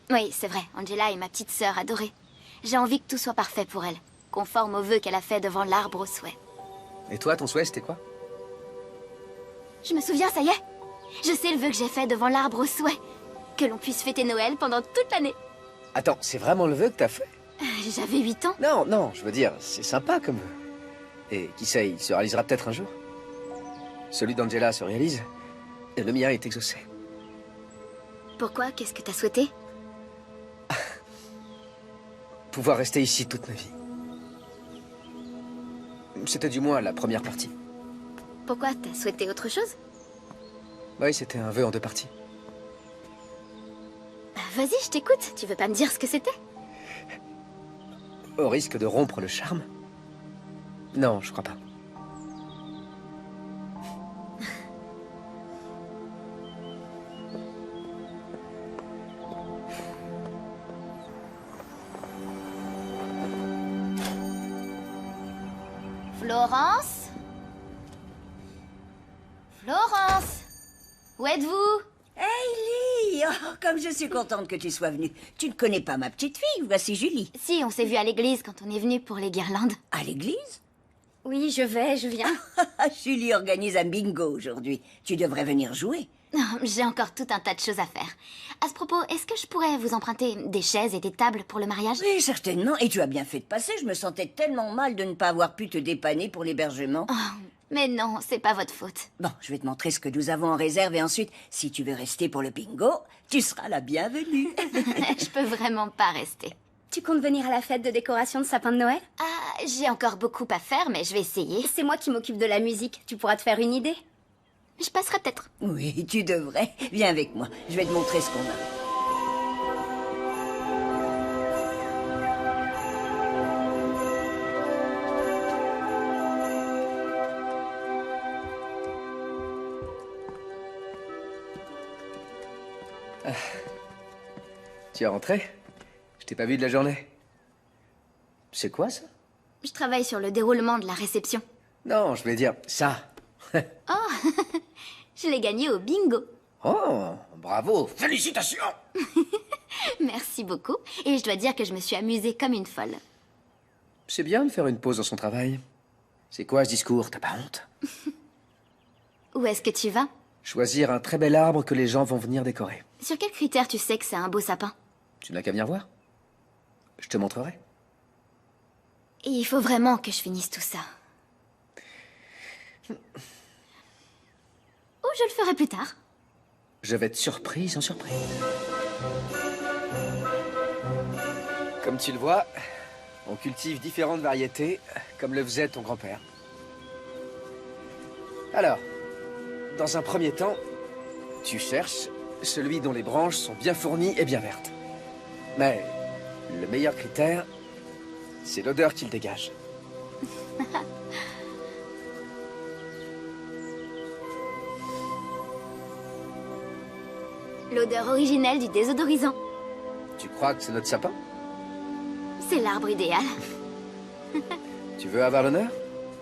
Oui, c'est vrai. Angela est ma petite sœur adorée. J'ai envie que tout soit parfait pour elle. Conforme aux vœux qu'elle a fait devant l'arbre au souhait. Et toi, ton souhait, c'était quoi? Je me souviens, ça y est. Je sais le vœu que j'ai fait devant l'arbre au souhait. Que l'on puisse fêter Noël pendant toute l'année. Attends, c'est vraiment le vœu que t'as fait? J'avais 8 ans. Non, non, je veux dire, c'est sympa comme vœu. Et qui sait, il se réalisera peut-être un jour. Celui d'Angela se réalise, et le mien est exaucé. Pourquoi? Qu'est-ce que t'as souhaité? Pouvoir rester ici toute ma vie. C'était du moins la première partie. Pourquoi? T'as souhaité autre chose? Oui, c'était un vœu en 2 parties. Vas-y, je t'écoute. Tu veux pas me dire ce que c'était? Au risque de rompre le charme? Non, je crois pas. Florence? Florence? Où êtes-vous? Hey, Lee! Oh, comme je suis contente que tu sois venue. Tu ne connais pas ma petite fille, voici Julie. Si, on s'est vu à l'église quand on est venu pour les guirlandes. À l'église? Oui, je viens. Julie organise un bingo aujourd'hui. Tu devrais venir jouer. Non, j'ai encore tout un tas de choses à faire. À ce propos, est-ce que je pourrais vous emprunter des chaises et des tables pour le mariage? Oui, certainement. Et tu as bien fait de passer. Je me sentais tellement mal de ne pas avoir pu te dépanner pour l'hébergement. Oh, mais non, c'est pas votre faute. Bon, je vais te montrer ce que nous avons en réserve et ensuite, si tu veux rester pour le bingo, tu seras la bienvenue. Je peux vraiment pas rester. Tu comptes venir à la fête de décoration de sapin de Noël? Ah, j'ai encore beaucoup à faire, mais je vais essayer. C'est moi qui m'occupe de la musique. Tu pourras te faire une idée? Je passerai peut-être. Oui, tu devrais. Viens avec moi. Je vais te montrer ce qu'on a. Tu es rentré? Je t'ai pas vu de la journée. C'est quoi, ça? Je travaille sur le déroulement de la réception. Non, je voulais dire ça. Oh, je l'ai gagné au bingo. Oh, bravo. Félicitations. Merci beaucoup. Et je dois dire que je me suis amusée comme une folle. C'est bien de faire une pause dans son travail. C'est quoi ce discours? T'as pas honte? Où est-ce que tu vas? Choisir un très bel arbre que les gens vont venir décorer. Sur quels critères tu sais que c'est un beau sapin? Tu n'as qu'à venir voir. Je te montrerai. Et il faut vraiment que je finisse tout ça. Ou je le ferai plus tard. Je vais être surprise en surprise. Comme tu le vois, on cultive différentes variétés, comme le faisait ton grand-père. Alors, dans un premier temps, tu cherches celui dont les branches sont bien fournies et bien vertes. Mais le meilleur critère, c'est l'odeur qu'il dégage. L'odeur originelle du désodorisant. Tu crois que c'est notre sapin? C'est l'arbre idéal. Tu veux avoir l'honneur?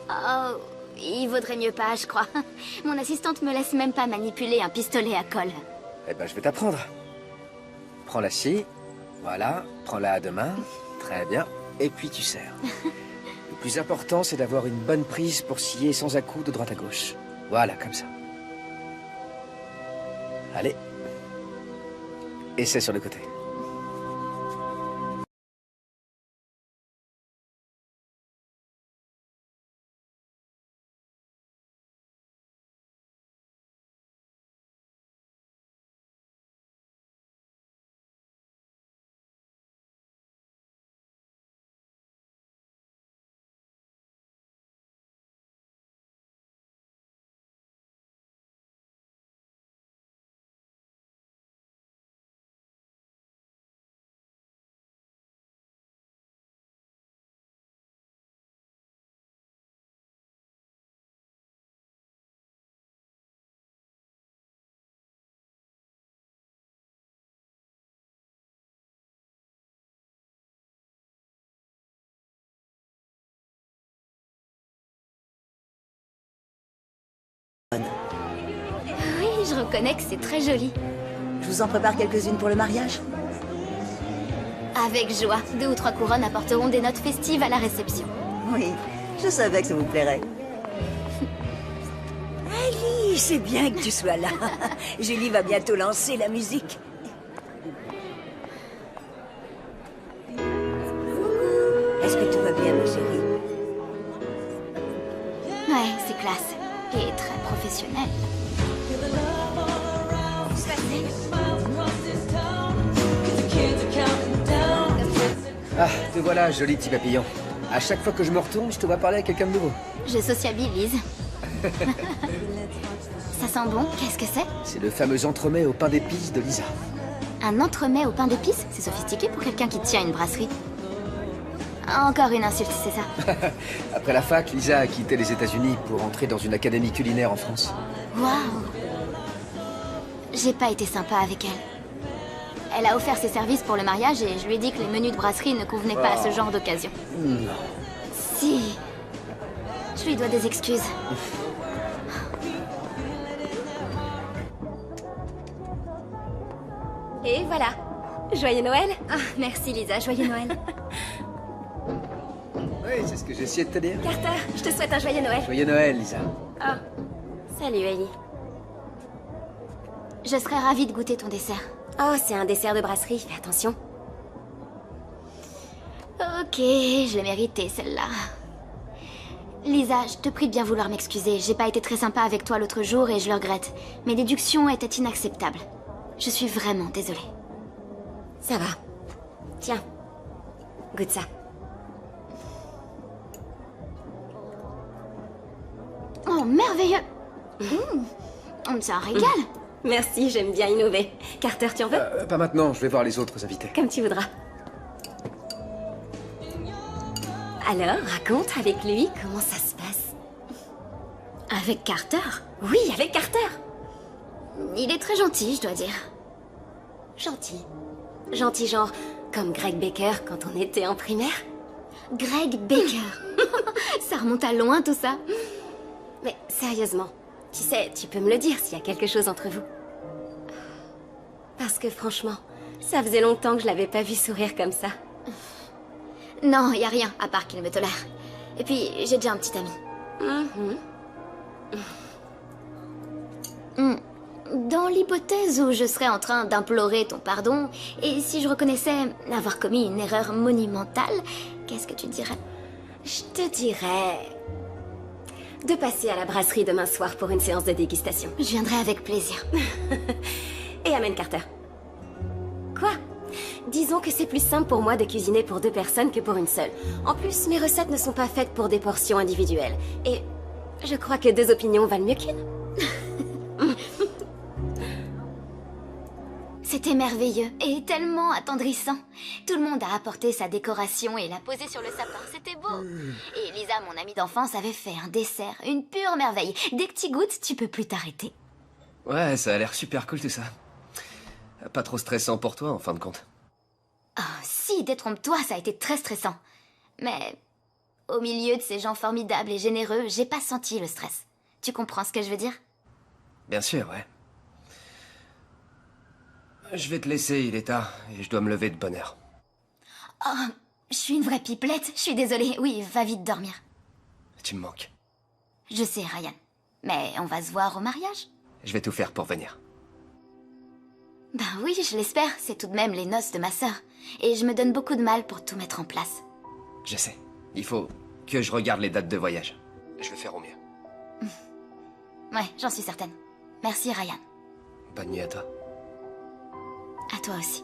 Oh, il vaudrait mieux pas, je crois. Mon assistante me laisse même pas manipuler un pistolet à colle. Eh ben, je vais t'apprendre. Prends la scie. Voilà. Prends-la à 2 mains. Très bien. Et puis tu serres. Le plus important, c'est d'avoir une bonne prise pour scier sans à-coups de droite à gauche. Voilà, comme ça. Allez. Essaie sur le côté. Je reconnais que c'est très joli. Je vous en prépare quelques-unes pour le mariage? Avec joie. 2 ou 3 couronnes apporteront des notes festives à la réception. Oui, je savais que ça vous plairait. Ali, c'est bien que tu sois là. Julie va bientôt lancer la musique. Est-ce que tout va bien, ma chérie? Ouais, c'est classe. Et très professionnel. Ah, te voilà, joli petit papillon. À chaque fois que je me retourne, je te vois parler à quelqu'un de nouveau. Je sociabilise. Ça sent bon? Qu'est-ce que c'est? C'est le fameux entremets au pain d'épices de Lisa. Un entremets au pain d'épices? C'est sophistiqué pour quelqu'un qui tient une brasserie. Encore une insulte, c'est ça? Après la fac, Lisa a quitté les États-Unis pour entrer dans une académie culinaire en France. Waouh! J'ai pas été sympa avec elle. Elle a offert ses services pour le mariage et je lui ai dit que les menus de brasserie ne convenaient pas à ce genre d'occasion. Non. Si. Je lui dois des excuses. Et voilà. Joyeux Noël. Ah, merci Lisa, joyeux Noël. Oui, c'est ce que j'ai essayé de te dire. Carter, je te souhaite un joyeux Noël. Joyeux Noël, Lisa. Ah. Salut, Ellie. Je serais ravie de goûter ton dessert. Oh, c'est un dessert de brasserie, fais attention. Ok, je l'ai méritée, celle-là. Lisa, je te prie de bien vouloir m'excuser. J'ai pas été très sympa avec toi l'autre jour et je le regrette. Mes déductions étaient inacceptables. Je suis vraiment désolée. Ça va. Tiens, goûte ça. Oh, merveilleux. C'est un régal. Merci, j'aime bien innover. Carter, tu en veux? Pas maintenant, je vais voir les autres invités. Comme tu voudras. Alors, raconte avec lui comment ça se passe. Avec Carter? Oui, avec Carter. Il est très gentil, je dois dire. Gentil. Gentil genre comme Greg Baker quand on était en primaire. Greg Baker. Ça remonte à loin tout ça. Mais sérieusement, tu sais, tu peux me le dire s'il y a quelque chose entre vous. Parce que franchement, ça faisait longtemps que je l'avais pas vu sourire comme ça. Non, y a rien, à part qu'il me tolère. Et puis, j'ai déjà un petit ami. Dans l'hypothèse où je serais en train d'implorer ton pardon, et si je reconnaissais avoir commis une erreur monumentale, qu'est-ce que tu dirais? Je te dirais de passer à la brasserie demain soir pour une séance de dégustation. Je viendrai avec plaisir. Et amène Carter. Quoi? Disons que c'est plus simple pour moi de cuisiner pour 2 personnes que pour une seule. En plus, mes recettes ne sont pas faites pour des portions individuelles. Et je crois que 2 opinions valent mieux qu'une. C'était merveilleux et tellement attendrissant. Tout le monde a apporté sa décoration et l'a posée sur le sapin. C'était beau. Et Lisa, mon amie d'enfance, avait fait un dessert, une pure merveille. Dès que tu goûtes, tu peux plus t'arrêter. Ouais, ça a l'air super cool tout ça. Pas trop stressant pour toi en fin de compte. Oh, si, détrompe-toi, ça a été très stressant. Mais au milieu de ces gens formidables et généreux, j'ai pas senti le stress. Tu comprends ce que je veux dire? Bien sûr, ouais. Je vais te laisser, il est tard, et je dois me lever de bonne heure. Oh, je suis une vraie pipelette, je suis désolée. Oui, va vite dormir. Tu me manques. Je sais, Ryan. Mais on va se voir au mariage? Je vais tout faire pour venir. Ben oui, je l'espère. C'est tout de même les noces de ma sœur. Et je me donne beaucoup de mal pour tout mettre en place. Je sais. Il faut que je regarde les dates de voyage. Je vais faire au mieux. Ouais, j'en suis certaine. Merci, Ryan. Bonne nuit à toi. À toi aussi.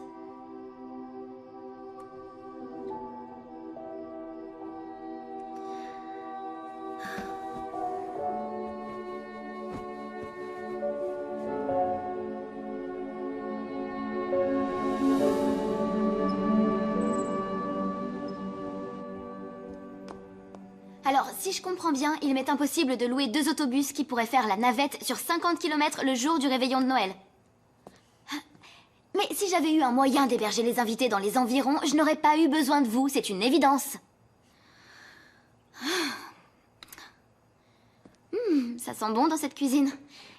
Alors, si je comprends bien, il m'est impossible de louer 2 autobus qui pourraient faire la navette sur 50 km le jour du réveillon de Noël. Mais si j'avais eu un moyen d'héberger les invités dans les environs, je n'aurais pas eu besoin de vous, c'est une évidence. Ça sent bon dans cette cuisine.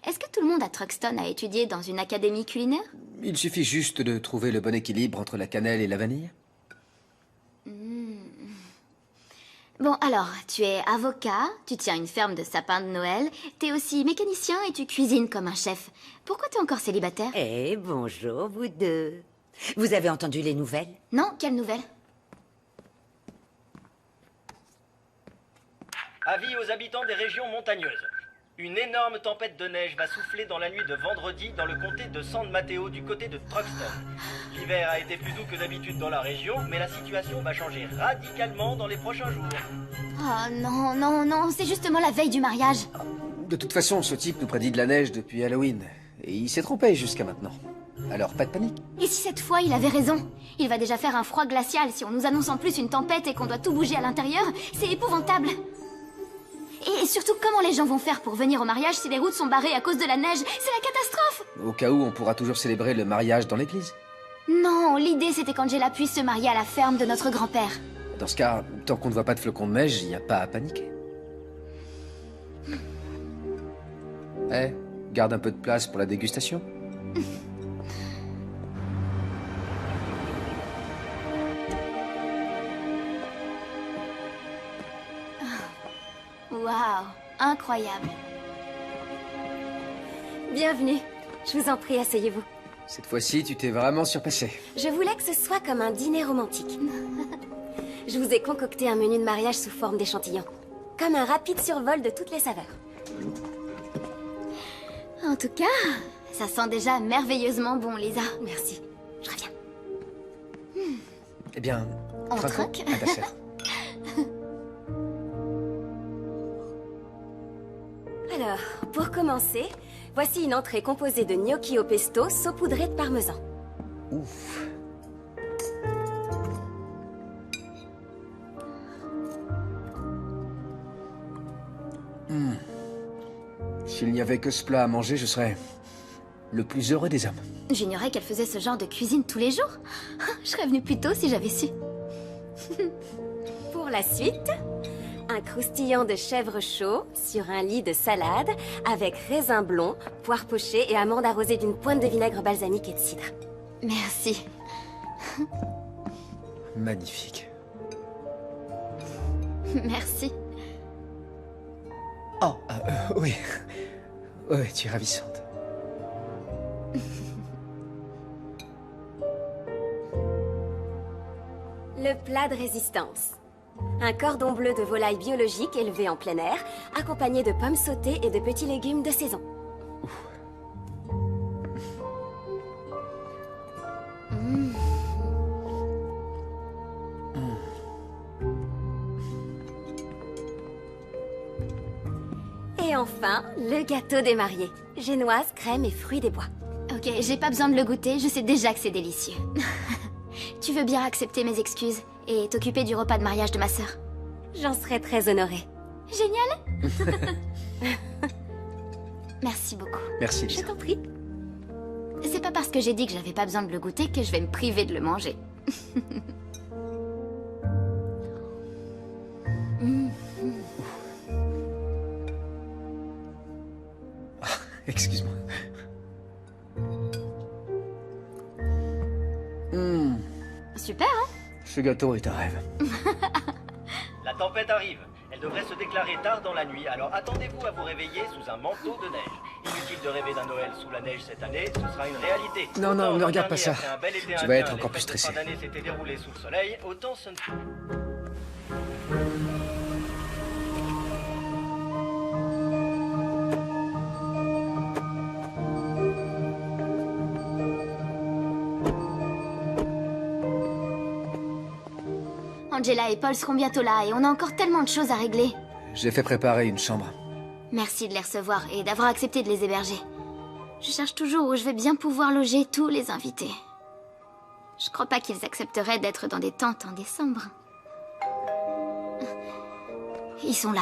Est-ce que tout le monde à Truxton a étudié dans une académie culinaire? Il suffit juste de trouver le bon équilibre entre la cannelle et la vanille. Bon, alors, tu es avocat, tu tiens une ferme de sapins de Noël, t'es aussi mécanicien et tu cuisines comme un chef. Pourquoi t'es encore célibataire? Eh, bonjour, vous deux. Vous avez entendu les nouvelles? Non, quelle nouvelle? Avis aux habitants des régions montagneuses. Une énorme tempête de neige va souffler dans la nuit de vendredi dans le comté de San Mateo du côté de Truxton. L'hiver a été plus doux que d'habitude dans la région, mais la situation va changer radicalement dans les prochains jours. Oh non, non, non, c'est justement la veille du mariage. De toute façon, ce type nous prédit de la neige depuis Halloween. Et il s'est trompé jusqu'à maintenant. Alors, pas de panique. Et si cette fois il avait raison? Il va déjà faire un froid glacial si on nous annonce en plus une tempête et qu'on doit tout bouger à l'intérieur. C'est épouvantable. Et surtout, comment les gens vont faire pour venir au mariage si les routes sont barrées à cause de la neige? C'est la catastrophe! Au cas où, on pourra toujours célébrer le mariage dans l'église. Non, l'idée c'était qu'Angela puisse se marier à la ferme de notre grand-père. Dans ce cas, tant qu'on ne voit pas de flocons de neige, il n'y a pas à paniquer. Eh, garde un peu de place pour la dégustation. Waouh, incroyable. Bienvenue. Je vous en prie, asseyez-vous. Cette fois-ci, tu t'es vraiment surpassé. Je voulais que ce soit comme un dîner romantique. Je vous ai concocté un menu de mariage sous forme d'échantillon. Comme un rapide survol de toutes les saveurs. En tout cas, ça sent déjà merveilleusement bon, Lisa. Merci. Je reviens. Eh bien, On trinque à ta sœur. Alors, pour commencer, voici une entrée composée de gnocchi au pesto saupoudrés de parmesan. Ouf. S'il n'y avait que ce plat à manger, je serais le plus heureux des hommes. J'ignorais qu'elle faisait ce genre de cuisine tous les jours. Je serais venue plus tôt si j'avais su. Pour la suite, un croustillant de chèvre chaud sur un lit de salade avec raisin blond, poire pochée et amandes arrosées d'une pointe de vinaigre balsamique et de cidre. Merci. Magnifique. Merci. Oh, oui. Oui, tu es ravissante. Le plat de résistance. Un cordon bleu de volaille biologique élevé en plein air, accompagné de pommes sautées et de petits légumes de saison. Et enfin, le gâteau des mariés. Génoise, crème et fruits des bois. Ok, j'ai pas besoin de le goûter, je sais déjà que c'est délicieux. Tu veux bien accepter mes excuses et t'occuper du repas de mariage de ma sœur? J'en serais très honorée. Génial. Merci beaucoup. Merci, Lisa. Je t'en prie. C'est pas parce que j'ai dit que j'avais pas besoin de le goûter que je vais me priver de le manger. Excuse-moi. Super, hein? Ce gâteau est un rêve. La tempête arrive. Elle devrait se déclarer tard dans la nuit, alors attendez-vous à vous réveiller sous un manteau de neige. Inutile de rêver d'un Noël sous la neige cette année, ce sera une réalité. Non, non, Autant ne l'an regarde pas dernier, ça. après un bel été Tu indien, vas être les encore plus fêtes de stressé. fin d'année s'étaient déroulées sous le soleil, autant ce ne... Angela et Paul seront bientôt là et on a encore tellement de choses à régler. J'ai fait préparer une chambre. Merci de les recevoir et d'avoir accepté de les héberger. Je cherche toujours où je vais bien pouvoir loger tous les invités. Je crois pas qu'ils accepteraient d'être dans des tentes en décembre. Ils sont là.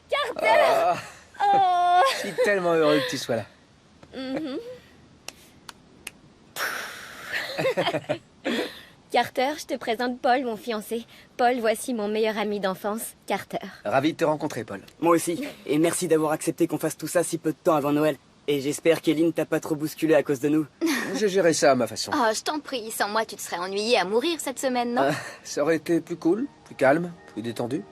Carter! Oh. Je suis tellement heureux que tu sois là. Carter, je te présente Paul, mon fiancé. Paul, voici mon meilleur ami d'enfance, Carter. Ravi de te rencontrer, Paul. Moi aussi. Et merci d'avoir accepté qu'on fasse tout ça si peu de temps avant Noël. Et j'espère qu'Eline t'a pas trop bousculé à cause de nous. J'ai géré ça à ma façon. Oh, je t'en prie, sans moi, tu te serais ennuyé à mourir cette semaine, non? Ça aurait été plus cool, plus calme, plus détendu.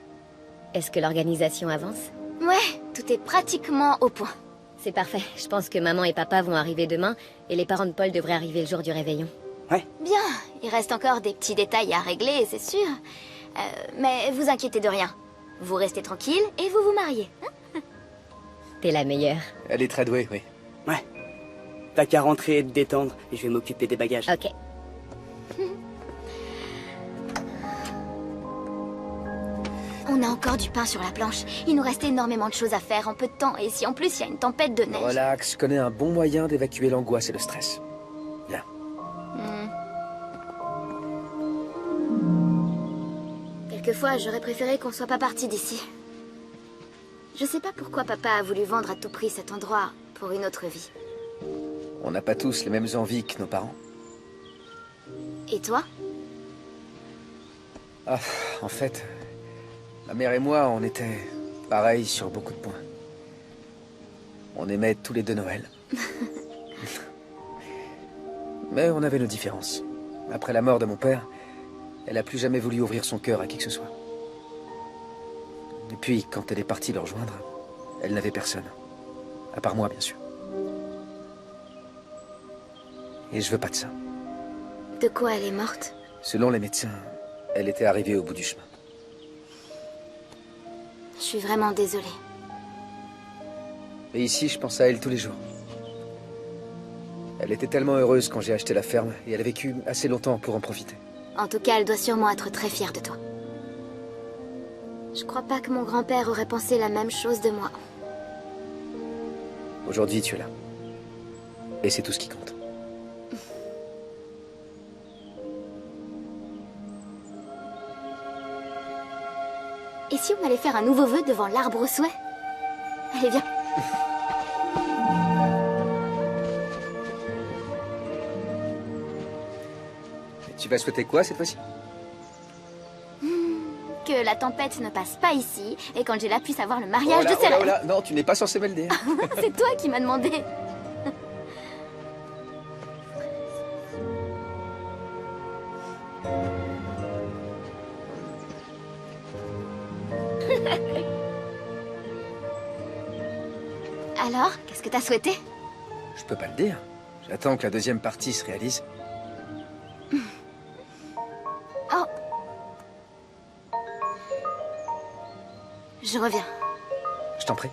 Est-ce que l'organisation avance? Ouais, tout est pratiquement au point. C'est parfait. Je pense que maman et papa vont arriver demain, et les parents de Paul devraient arriver le jour du réveillon. Ouais. Bien, il reste encore des petits détails à régler, c'est sûr. Mais vous inquiétez de rien. Vous restez tranquille et vous vous mariez. Hein? T'es la meilleure. Elle est très douée, oui. Ouais. T'as qu'à rentrer et te détendre, et je vais m'occuper des bagages. Ok. On a encore du pain sur la planche. Il nous reste énormément de choses à faire en peu de temps. Et si en plus il y a une tempête de neige... Relax, je connais un bon moyen d'évacuer l'angoisse et le stress. Viens. Quelquefois, j'aurais préféré qu'on soit pas parti d'ici. Je sais pas pourquoi papa a voulu vendre à tout prix cet endroit pour une autre vie. On n'a pas tous les mêmes envies que nos parents. Et toi? Ah, en fait, ma mère et moi, on était pareils sur beaucoup de points. On aimait tous les deux Noël. Mais on avait nos différences. Après la mort de mon père, elle a plus jamais voulu ouvrir son cœur à qui que ce soit. Et puis, quand elle est partie le rejoindre, elle n'avait personne. À part moi, bien sûr. Et je veux pas de ça. De quoi elle est morte? Selon les médecins, elle était arrivée au bout du chemin. Je suis vraiment désolée. Et ici, je pense à elle tous les jours. Elle était tellement heureuse quand j'ai acheté la ferme, et elle a vécu assez longtemps pour en profiter. En tout cas, elle doit sûrement être très fière de toi. Je crois pas que mon grand-père aurait pensé la même chose de moi. Aujourd'hui, tu es là. Et c'est tout ce qui compte. Et si on allait faire un nouveau vœu devant l'arbre au souhait? Allez, viens. Tu vas souhaiter quoi cette fois-ci? Que la tempête ne passe pas ici, et qu'Angela puisse avoir le mariage de ses rêves. Non, tu n'es pas censé me le dire. C'est toi qui m'as demandé. Alors, qu'est-ce que t'as souhaité? Je peux pas le dire. J'attends que la deuxième partie se réalise. Oh. Je reviens. Je t'en prie.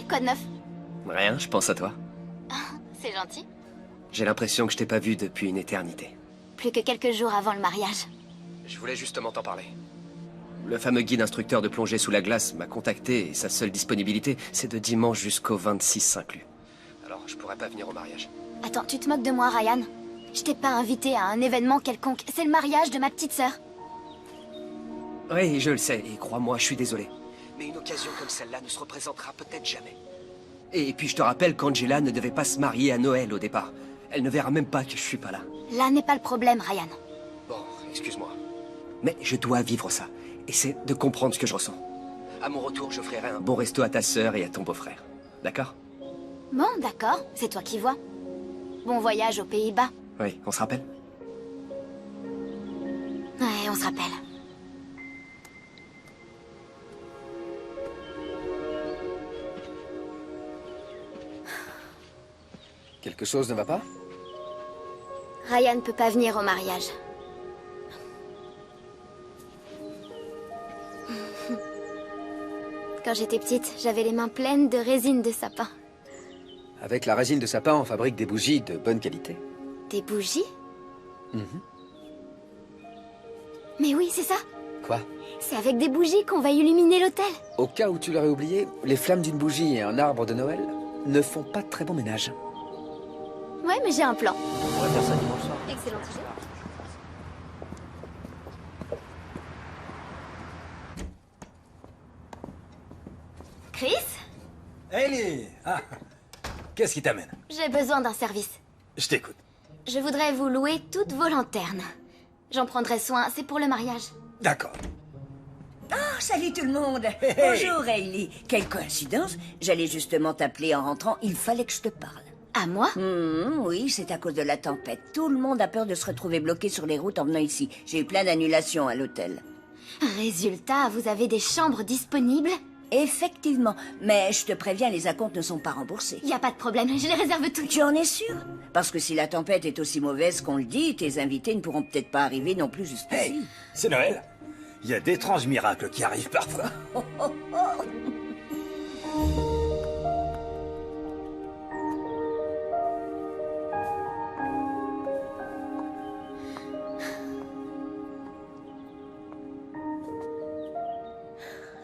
Quoi de neuf? Rien, je pense à toi. C'est gentil. J'ai l'impression que je t'ai pas vu depuis une éternité. Plus que quelques jours avant le mariage. Je voulais justement t'en parler. Le fameux guide instructeur de plongée sous la glace m'a contacté et sa seule disponibilité, c'est de dimanche jusqu'au 26 inclus. Alors, je pourrais pas venir au mariage. Attends, tu te moques de moi, Ryan? Je t'ai pas invité à un événement quelconque. C'est le mariage de ma petite sœur. Oui, je le sais, et crois-moi, je suis désolé. Mais une occasion comme celle-là ne se représentera peut-être jamais. Et puis je te rappelle qu'Angela ne devait pas se marier à Noël au départ. Elle ne verra même pas que je suis pas là. Là n'est pas le problème, Ryan. Bon, excuse-moi. Mais je dois vivre ça. Essaie de comprendre ce que je ressens. À mon retour, j'offrirai un bon resto à ta sœur et à ton beau-frère. D'accord? Bon, d'accord, c'est toi qui vois. Bon voyage aux Pays-Bas. Oui, on se rappelle? Ouais, on se rappelle. Quelque chose ne va pas? Ryan peut pas venir au mariage. Quand j'étais petite, j'avais les mains pleines de résine de sapin. Avec la résine de sapin, on fabrique des bougies de bonne qualité. Des bougies? Mhm. Mais oui, c'est ça. Quoi? C'est avec des bougies qu'on va illuminer l'hôtel. Au cas où tu l'aurais oublié, les flammes d'une bougie et un arbre de Noël ne font pas de très bon ménage. Ouais, mais j'ai un plan. On va faire ça dimanche soir. Excellent idée. Chris? Hayley! Ah. Qu'est-ce qui t'amène? J'ai besoin d'un service. Je t'écoute. Je voudrais vous louer toutes vos lanternes. J'en prendrai soin, c'est pour le mariage. D'accord. Ah, salut tout le monde. Hey. Bonjour, Hayley. Quelle coïncidence. J'allais justement t'appeler en rentrant. Il fallait que je te parle. À moi? Oui, c'est à cause de la tempête. Tout le monde a peur de se retrouver bloqué sur les routes en venant ici. J'ai eu plein d'annulations à l'hôtel. Résultat, vous avez des chambres disponibles? Effectivement, mais je te préviens, les acomptes ne sont pas remboursés. Y a pas de problème, je les réserve toutes. Tu en es sûr? Parce que si la tempête est aussi mauvaise qu'on le dit, tes invités ne pourront peut-être pas arriver non plus jusqu'ici. Hey, c'est Noël. Il y a d'étranges miracles qui arrivent parfois. Oh, oh, oh.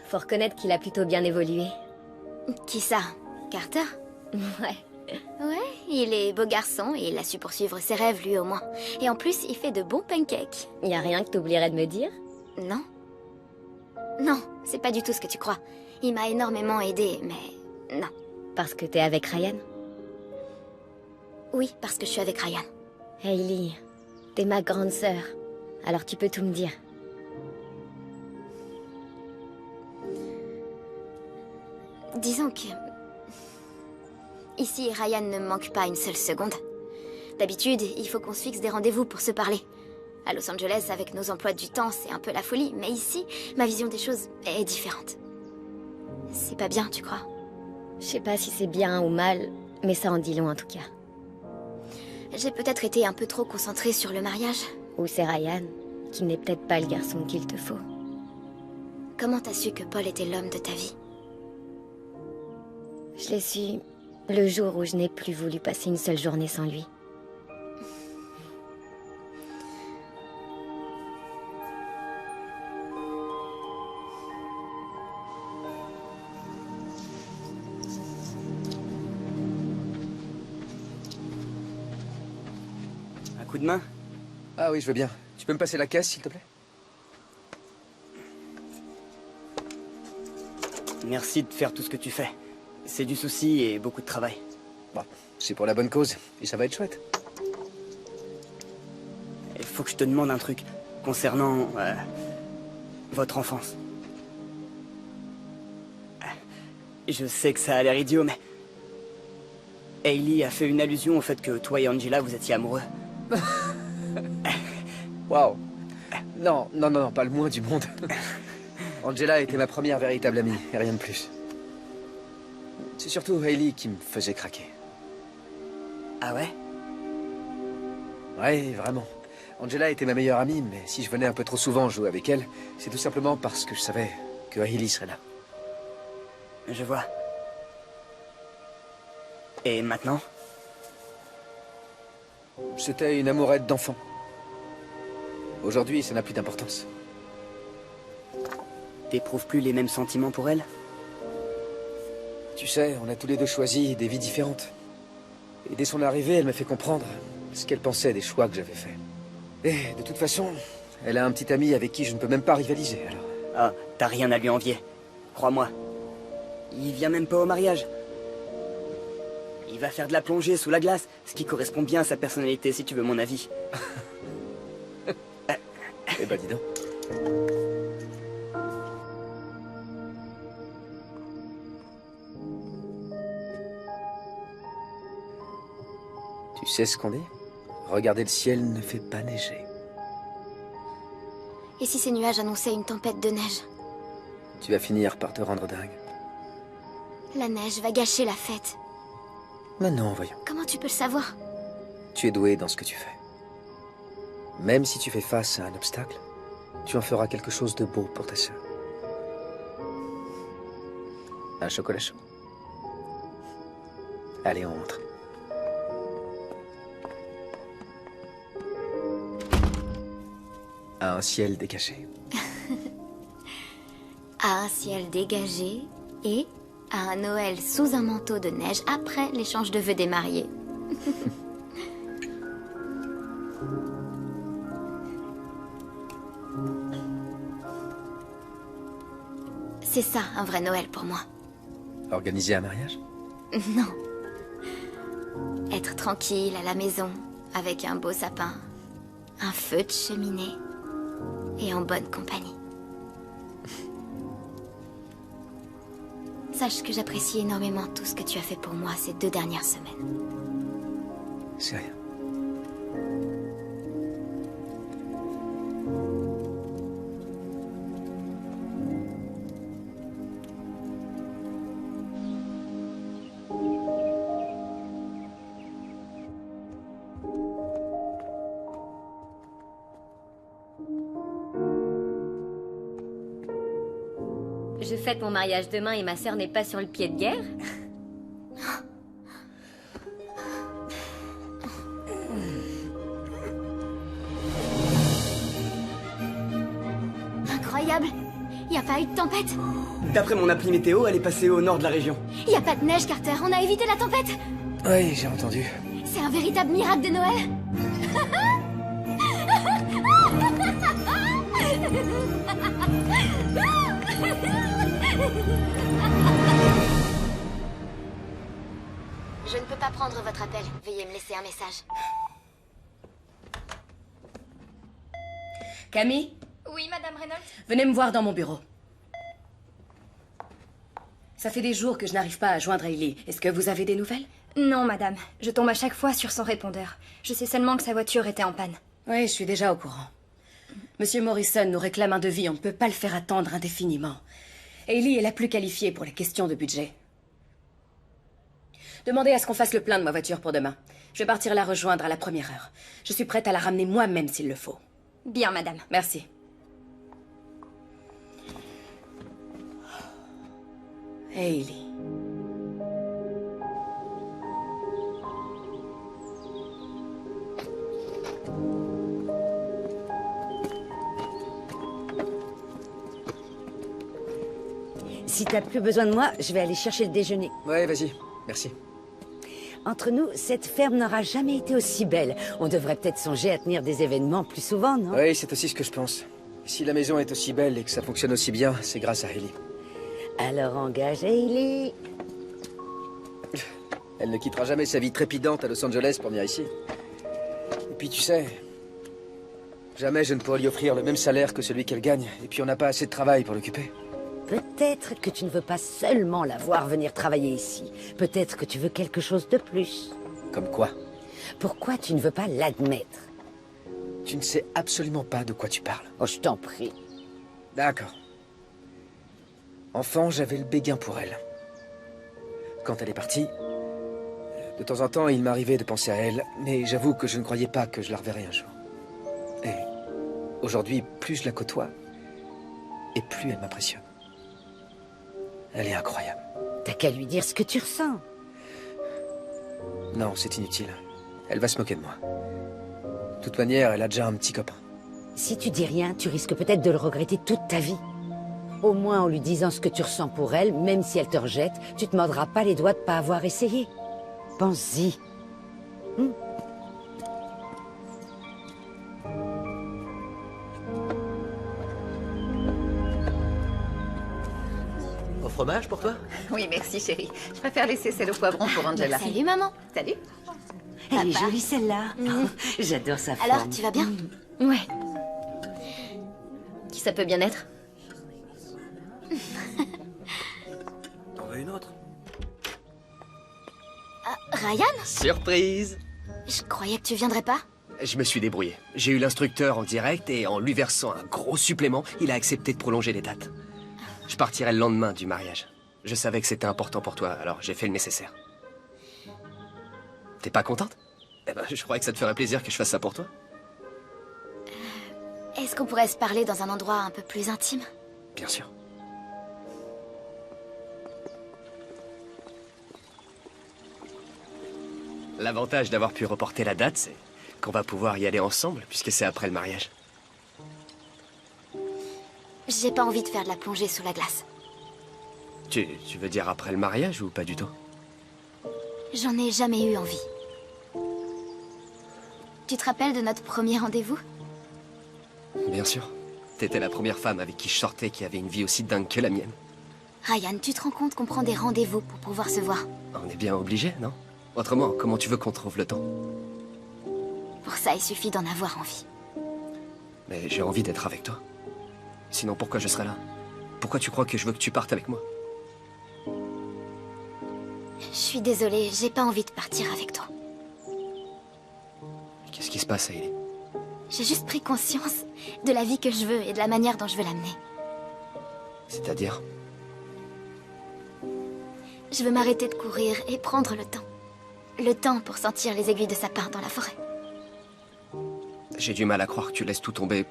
Faut reconnaître qu'il a plutôt bien évolué. Qui ça? Carter? Ouais. Ouais, il est beau garçon et il a su poursuivre ses rêves lui au moins. Et en plus, il fait de bons pancakes. Y a rien que t'oublierais de me dire? Non. Non, c'est pas du tout ce que tu crois. Il m'a énormément aidé, mais non. Parce que t'es avec Ryan? Oui, parce que je suis avec Ryan. Hayley, t'es ma grande sœur. Alors tu peux tout me dire. Disons que... Ici, Ryan ne me manque pas une seule seconde. D'habitude, il faut qu'on se fixe des rendez-vous pour se parler. À Los Angeles, avec nos emplois du temps, c'est un peu la folie. Mais ici, ma vision des choses est différente. C'est pas bien, tu crois? Je sais pas si c'est bien ou mal, mais ça en dit long en tout cas. J'ai peut-être été un peu trop concentrée sur le mariage. Ou c'est Ryan, qui n'est peut-être pas le garçon qu'il te faut. Comment t'as su que Paul était l'homme de ta vie? Je l'ai su le jour où je n'ai plus voulu passer une seule journée sans lui. Un coup de main? Ah oui, je veux bien. Tu peux me passer la caisse, s'il te plaît? Merci de faire tout ce que tu fais. C'est du souci et beaucoup de travail. Bon, c'est pour la bonne cause, et ça va être chouette. Il faut que je te demande un truc concernant votre enfance. Je sais que ça a l'air idiot, mais Hayley a fait une allusion au fait que toi et Angela vous étiez amoureux. Waouh. Non, non, non, non, pas le moins du monde. Angela était ma première véritable amie, et rien de plus. C'est surtout Hayley qui me faisait craquer. Ah ouais? Ouais, vraiment. Angela était ma meilleure amie, mais si je venais un peu trop souvent jouer avec elle, c'est tout simplement parce que je savais que Hayley serait là. Je vois. Et maintenant? C'était une amourette d'enfant. Aujourd'hui, ça n'a plus d'importance. T'éprouves plus les mêmes sentiments pour elle? Tu sais, on a tous les deux choisi des vies différentes. Et dès son arrivée, elle m'a fait comprendre ce qu'elle pensait des choix que j'avais faits. Et de toute façon, elle a un petit ami avec qui je ne peux même pas rivaliser, alors... Ah, t'as rien à lui envier. Crois-moi. Il vient même pas au mariage. Il va faire de la plongée sous la glace, ce qui correspond bien à sa personnalité, si tu veux mon avis. Eh ben, dis donc. Tu sais ce qu'on dit? Regarder le ciel ne fait pas neiger. Et si ces nuages annonçaient une tempête de neige? Tu vas finir par te rendre dingue. La neige va gâcher la fête. Mais non, voyons. Comment tu peux le savoir? Tu es doué dans ce que tu fais. Même si tu fais face à un obstacle, tu en feras quelque chose de beau pour ta sœur. Un chocolat chaud. Allez, on rentre. À un ciel dégagé. À un ciel dégagé et à un Noël sous un manteau de neige après l'échange de vœux des mariés. C'est ça, un vrai Noël pour moi. Organiser un mariage? Non. Être tranquille à la maison, avec un beau sapin, un feu de cheminée et en bonne compagnie. Sache que j'apprécie énormément tout ce que tu as fait pour moi ces 2 dernières semaines. C'est rien. Je fête mon mariage demain et ma sœur n'est pas sur le pied de guerre? Incroyable! Y a pas eu de tempête? D'après mon appli météo, elle est passée au nord de la région. Y a pas de neige, Carter. On a évité la tempête. Oui, j'ai entendu. C'est un véritable miracle de Noël. Je ne peux pas prendre votre appel. Veuillez me laisser un message. Camille, Oui, Madame Reynolds? venez me voir dans mon bureau. Ça fait des jours que je n'arrive pas à joindre Hailey. Est-ce que vous avez des nouvelles? Non, Madame. Je tombe à chaque fois sur son répondeur. Je sais seulement que sa voiture était en panne. Oui, je suis déjà au courant. Monsieur Morrison nous réclame un devis. On ne peut pas le faire attendre indéfiniment. Hailey est la plus qualifiée pour les questions de budget. Demandez à ce qu'on fasse le plein de ma voiture pour demain. Je vais partir la rejoindre à la première heure. Je suis prête à la ramener moi-même s'il le faut. Bien, Madame. Merci. Hailey. Si t'as plus besoin de moi, je vais aller chercher le déjeuner. Ouais, vas-y. Merci. Entre nous, cette ferme n'aura jamais été aussi belle. On devrait peut-être songer à tenir des événements plus souvent, non? Oui, c'est aussi ce que je pense. Si la maison est aussi belle et que ça fonctionne aussi bien, c'est grâce à Hailey. Alors engage Hailey. Elle ne quittera jamais sa vie trépidante à Los Angeles pour venir ici. Et puis tu sais, jamais je ne pourrai lui offrir le même salaire que celui qu'elle gagne. Et puis on n'a pas assez de travail pour l'occuper. Peut-être que tu ne veux pas seulement la voir venir travailler ici. Peut-être que tu veux quelque chose de plus. Comme quoi? Pourquoi tu ne veux pas l'admettre? Tu ne sais absolument pas de quoi tu parles. Oh, je t'en prie. D'accord. Enfant, j'avais le béguin pour elle. Quand elle est partie, de temps en temps, il m'arrivait de penser à elle, mais j'avoue que je ne croyais pas que je la reverrais un jour. Et aujourd'hui, plus je la côtoie, et plus elle m'impressionne. Elle est incroyable. T'as qu'à lui dire ce que tu ressens. Non, c'est inutile. Elle va se moquer de moi. De toute manière, elle a déjà un petit copain. Si tu dis rien, tu risques peut-être de le regretter toute ta vie. Au moins, en lui disant ce que tu ressens pour elle, même si elle te rejette, tu te mordras pas les doigts de pas avoir essayé. Pense-y. Au fromage pour toi? Oui, merci chérie. Je préfère laisser celle au poivron pour Angela. Salut, maman. Salut. Elle est Papa. jolie celle-là. Mhm. J'adore sa forme. Alors, tu vas bien? Ouais. Qui ça peut bien être? T'en veux une autre? Ryan? Surprise! Je croyais que tu viendrais pas. Je me suis débrouillé. J'ai eu l'instructeur en direct et en lui versant un gros supplément, il a accepté de prolonger les dates. Je partirai le lendemain du mariage. Je savais que c'était important pour toi, alors j'ai fait le nécessaire. T'es pas contente? Eh ben, je croyais que ça te ferait plaisir que je fasse ça pour toi. Est-ce qu'on pourrait se parler dans un endroit un peu plus intime? Bien sûr. L'avantage d'avoir pu reporter la date, c'est qu'on va pouvoir y aller ensemble, puisque c'est après le mariage. J'ai pas envie de faire de la plongée sous la glace. Tu veux dire après le mariage ou pas du tout? J'en ai jamais eu envie. Tu te rappelles de notre premier rendez-vous? Bien sûr. T'étais la première femme avec qui je sortais qui avait une vie aussi dingue que la mienne. Ryan, tu te rends compte qu'on prend des rendez-vous pour pouvoir se voir? On est bien obligé, non? Autrement, comment tu veux qu'on trouve le temps? Pour ça, il suffit d'en avoir envie. Mais j'ai envie d'être avec toi. Sinon, pourquoi je serais là? Pourquoi tu crois que je veux que tu partes avec moi? Je suis désolée, j'ai pas envie de partir avec toi. Qu'est-ce qui se passe, Hailey? J'ai juste pris conscience de la vie que je veux et de la manière dont je veux l'amener. C'est-à-dire? Je veux m'arrêter de courir et prendre le temps. Le temps pour sentir les aiguilles de sapin dans la forêt. J'ai du mal à croire que tu laisses tout tomber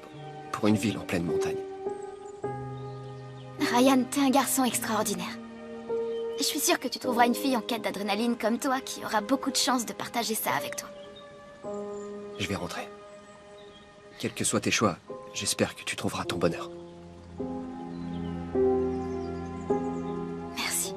pour une ville en pleine montagne. Ryan, t'es un garçon extraordinaire. Je suis sûre que tu trouveras une fille en quête d'adrénaline comme toi qui aura beaucoup de chances de partager ça avec toi. Je vais rentrer. Quels que soient tes choix, j'espère que tu trouveras ton bonheur. Merci.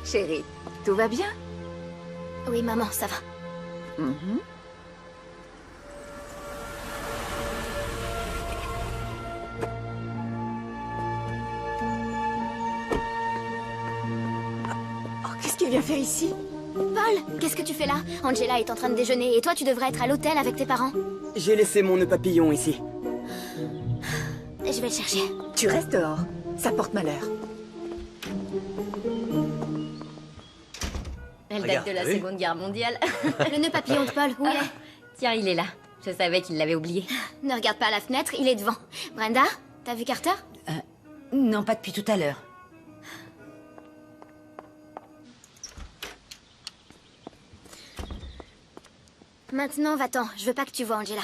Chérie, tout va bien? Oui, maman, ça va. Oh, qu'est-ce qu'il vient faire ici? Paul, qu'est-ce que tu fais là? Angela est en train de déjeuner et toi, tu devrais être à l'hôtel avec tes parents. J'ai laissé mon nœud papillon ici. Je vais le chercher. Tu restes dehors. Ça porte malheur. Elle Regarde, date de la t'as vu Seconde Guerre mondiale. Le nœud papillon de Paul, où il est? Tiens, il est là. Je savais qu'il l'avait oublié. Ne regarde pas à la fenêtre, il est devant. Brenda, t'as vu Carter? Non, pas depuis tout à l'heure. Maintenant, va-t'en. Je veux pas que tu vois Angela.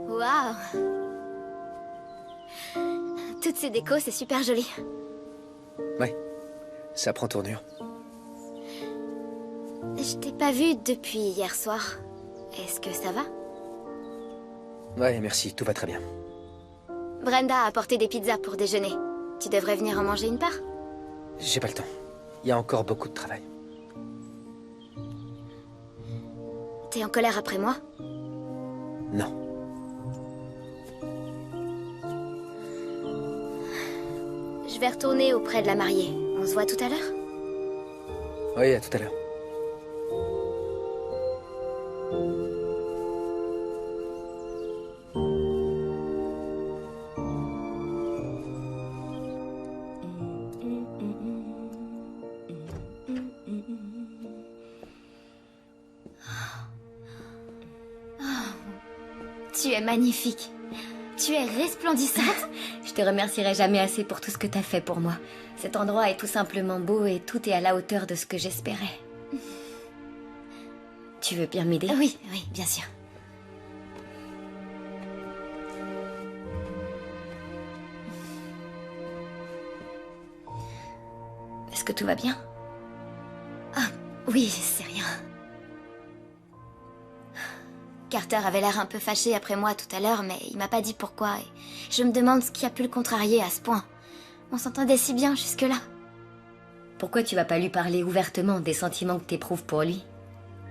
Waouh! Toutes ces décos, c'est super joli. Ouais, ça prend tournure. Je t'ai pas vue depuis hier soir. Est-ce que ça va? Ouais, merci, tout va très bien. Brenda a apporté des pizzas pour déjeuner. Tu devrais venir en manger une part. J'ai pas le temps. Il y a encore beaucoup de travail. T'es en colère après moi? Non. Je vais retourner auprès de la mariée. On se voit tout à l'heure? Oui, à tout à l'heure. Tu es magnifique. Tu es resplendissante. Je te remercierai jamais assez pour tout ce que t'as fait pour moi. Cet endroit est tout simplement beau et tout est à la hauteur de ce que j'espérais. Tu veux bien m'aider? Oui, oui, bien sûr. Est-ce que tout va bien? Ah, oui, c'est rien. Carter avait l'air un peu fâché après moi tout à l'heure, mais il m'a pas dit pourquoi. Et je me demande ce qui a pu le contrarier à ce point. On s'entendait si bien jusque-là. Pourquoi tu vas pas lui parler ouvertement des sentiments que t'éprouves pour lui?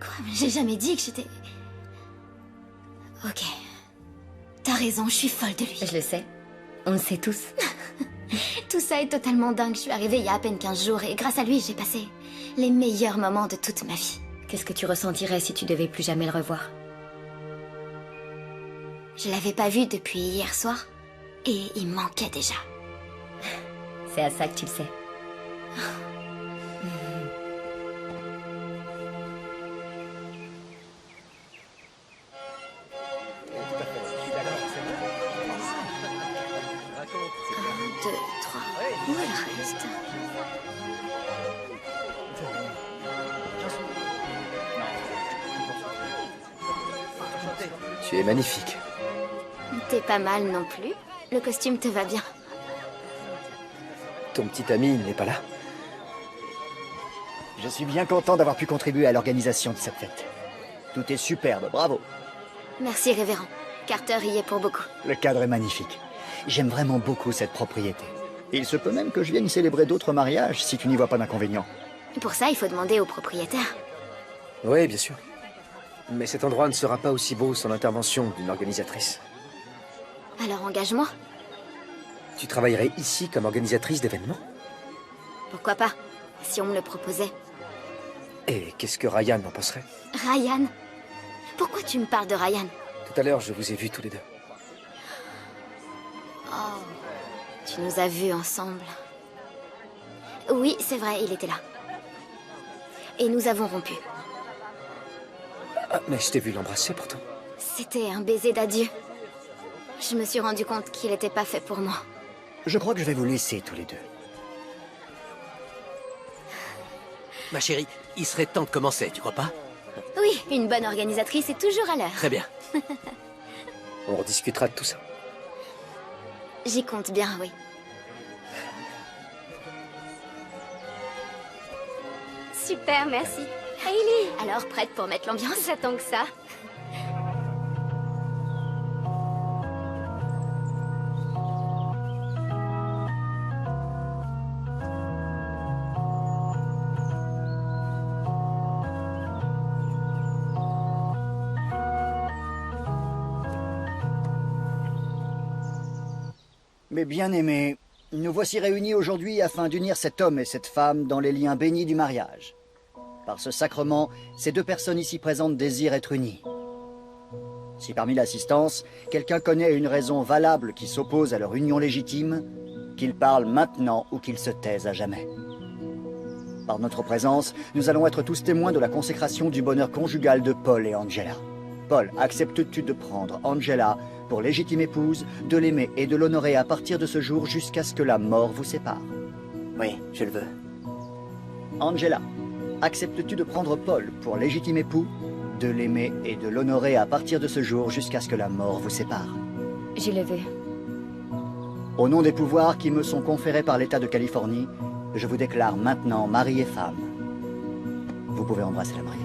Quoi? Mais j'ai jamais dit que j'étais... Ok. T'as raison, je suis folle de lui. Je le sais. On le sait tous. Tout ça est totalement dingue. Je suis arrivée il y a à peine 15 jours et grâce à lui, j'ai passé les meilleurs moments de toute ma vie. Qu'est-ce que tu ressentirais si tu devais plus jamais le revoir? Je l'avais pas vu depuis hier soir et il me manquait déjà. C'est à ça que tu le sais. le reste. Tu es magnifique. T'es pas mal non plus. Le costume te va bien. Ton petit ami n'est pas là. Je suis bien content d'avoir pu contribuer à l'organisation de cette fête. Tout est superbe, bravo. Merci, révérend. Carter y est pour beaucoup. Le cadre est magnifique. J'aime vraiment beaucoup cette propriété. Il se peut même que je vienne y célébrer d'autres mariages, si tu n'y vois pas d'inconvénient. Pour ça, il faut demander au propriétaire. Oui, bien sûr. Mais cet endroit ne sera pas aussi beau sans l'intervention d'une organisatrice. Alors engage-moi. Tu travaillerais ici comme organisatrice d'événements? Pourquoi pas, si on me le proposait. Et qu'est-ce que Ryan en penserait? Ryan? Pourquoi tu me parles de Ryan? Tout à l'heure, je vous ai vus tous les deux. Oh, tu nous as vus ensemble. Oui, c'est vrai, il était là. Et nous avons rompu. Ah, mais je t'ai vu l'embrasser pourtant. C'était un baiser d'adieu. Je me suis rendu compte qu'il n'était pas fait pour moi. Je crois que je vais vous laisser tous les deux. Ma chérie, il serait temps de commencer, tu crois pas? Oui, une bonne organisatrice est toujours à l'heure. Très bien. On rediscutera de tout ça. J'y compte bien, oui. Super, merci. Hailey! Alors, prête pour mettre l'ambiance? J'attends que ça. Mes bien-aimés, nous voici réunis aujourd'hui afin d'unir cet homme et cette femme dans les liens bénis du mariage. Par ce sacrement, ces deux personnes ici présentes désirent être unies. Si parmi l'assistance, quelqu'un connaît une raison valable qui s'oppose à leur union légitime, qu'il parle maintenant ou qu'il se taise à jamais. Par notre présence, nous allons être tous témoins de la consécration du bonheur conjugal de Paul et Angela. Paul, acceptes-tu de prendre Angela pour légitime épouse, de l'aimer et de l'honorer à partir de ce jour jusqu'à ce que la mort vous sépare? Oui, je le veux. Angela, acceptes-tu de prendre Paul pour légitime époux, de l'aimer et de l'honorer à partir de ce jour jusqu'à ce que la mort vous sépare? Je le veux. Au nom des pouvoirs qui me sont conférés par l'État de Californie, je vous déclare maintenant mari et femme. Vous pouvez embrasser la mariée.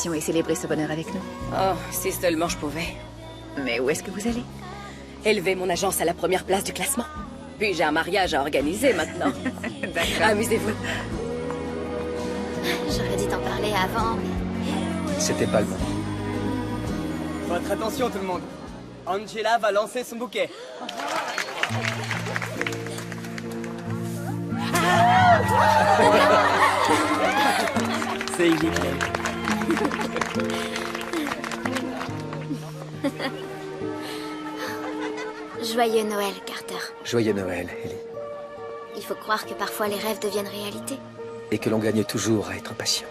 Et célébrer ce bonheur avec nous. Oh, si seulement je pouvais. Mais où est-ce que vous allez? Élever mon agence à la première place du classement. Puis j'ai un mariage à organiser maintenant. Amusez-vous. J'aurais dû t'en parler avant, mais... C'était pas le moment. Votre attention tout le monde. Angela va lancer son bouquet. C'est Iggy. Joyeux Noël, Carter. Joyeux Noël, Ellie. Il faut croire que parfois les rêves deviennent réalité. Et que l'on gagne toujours à être patient.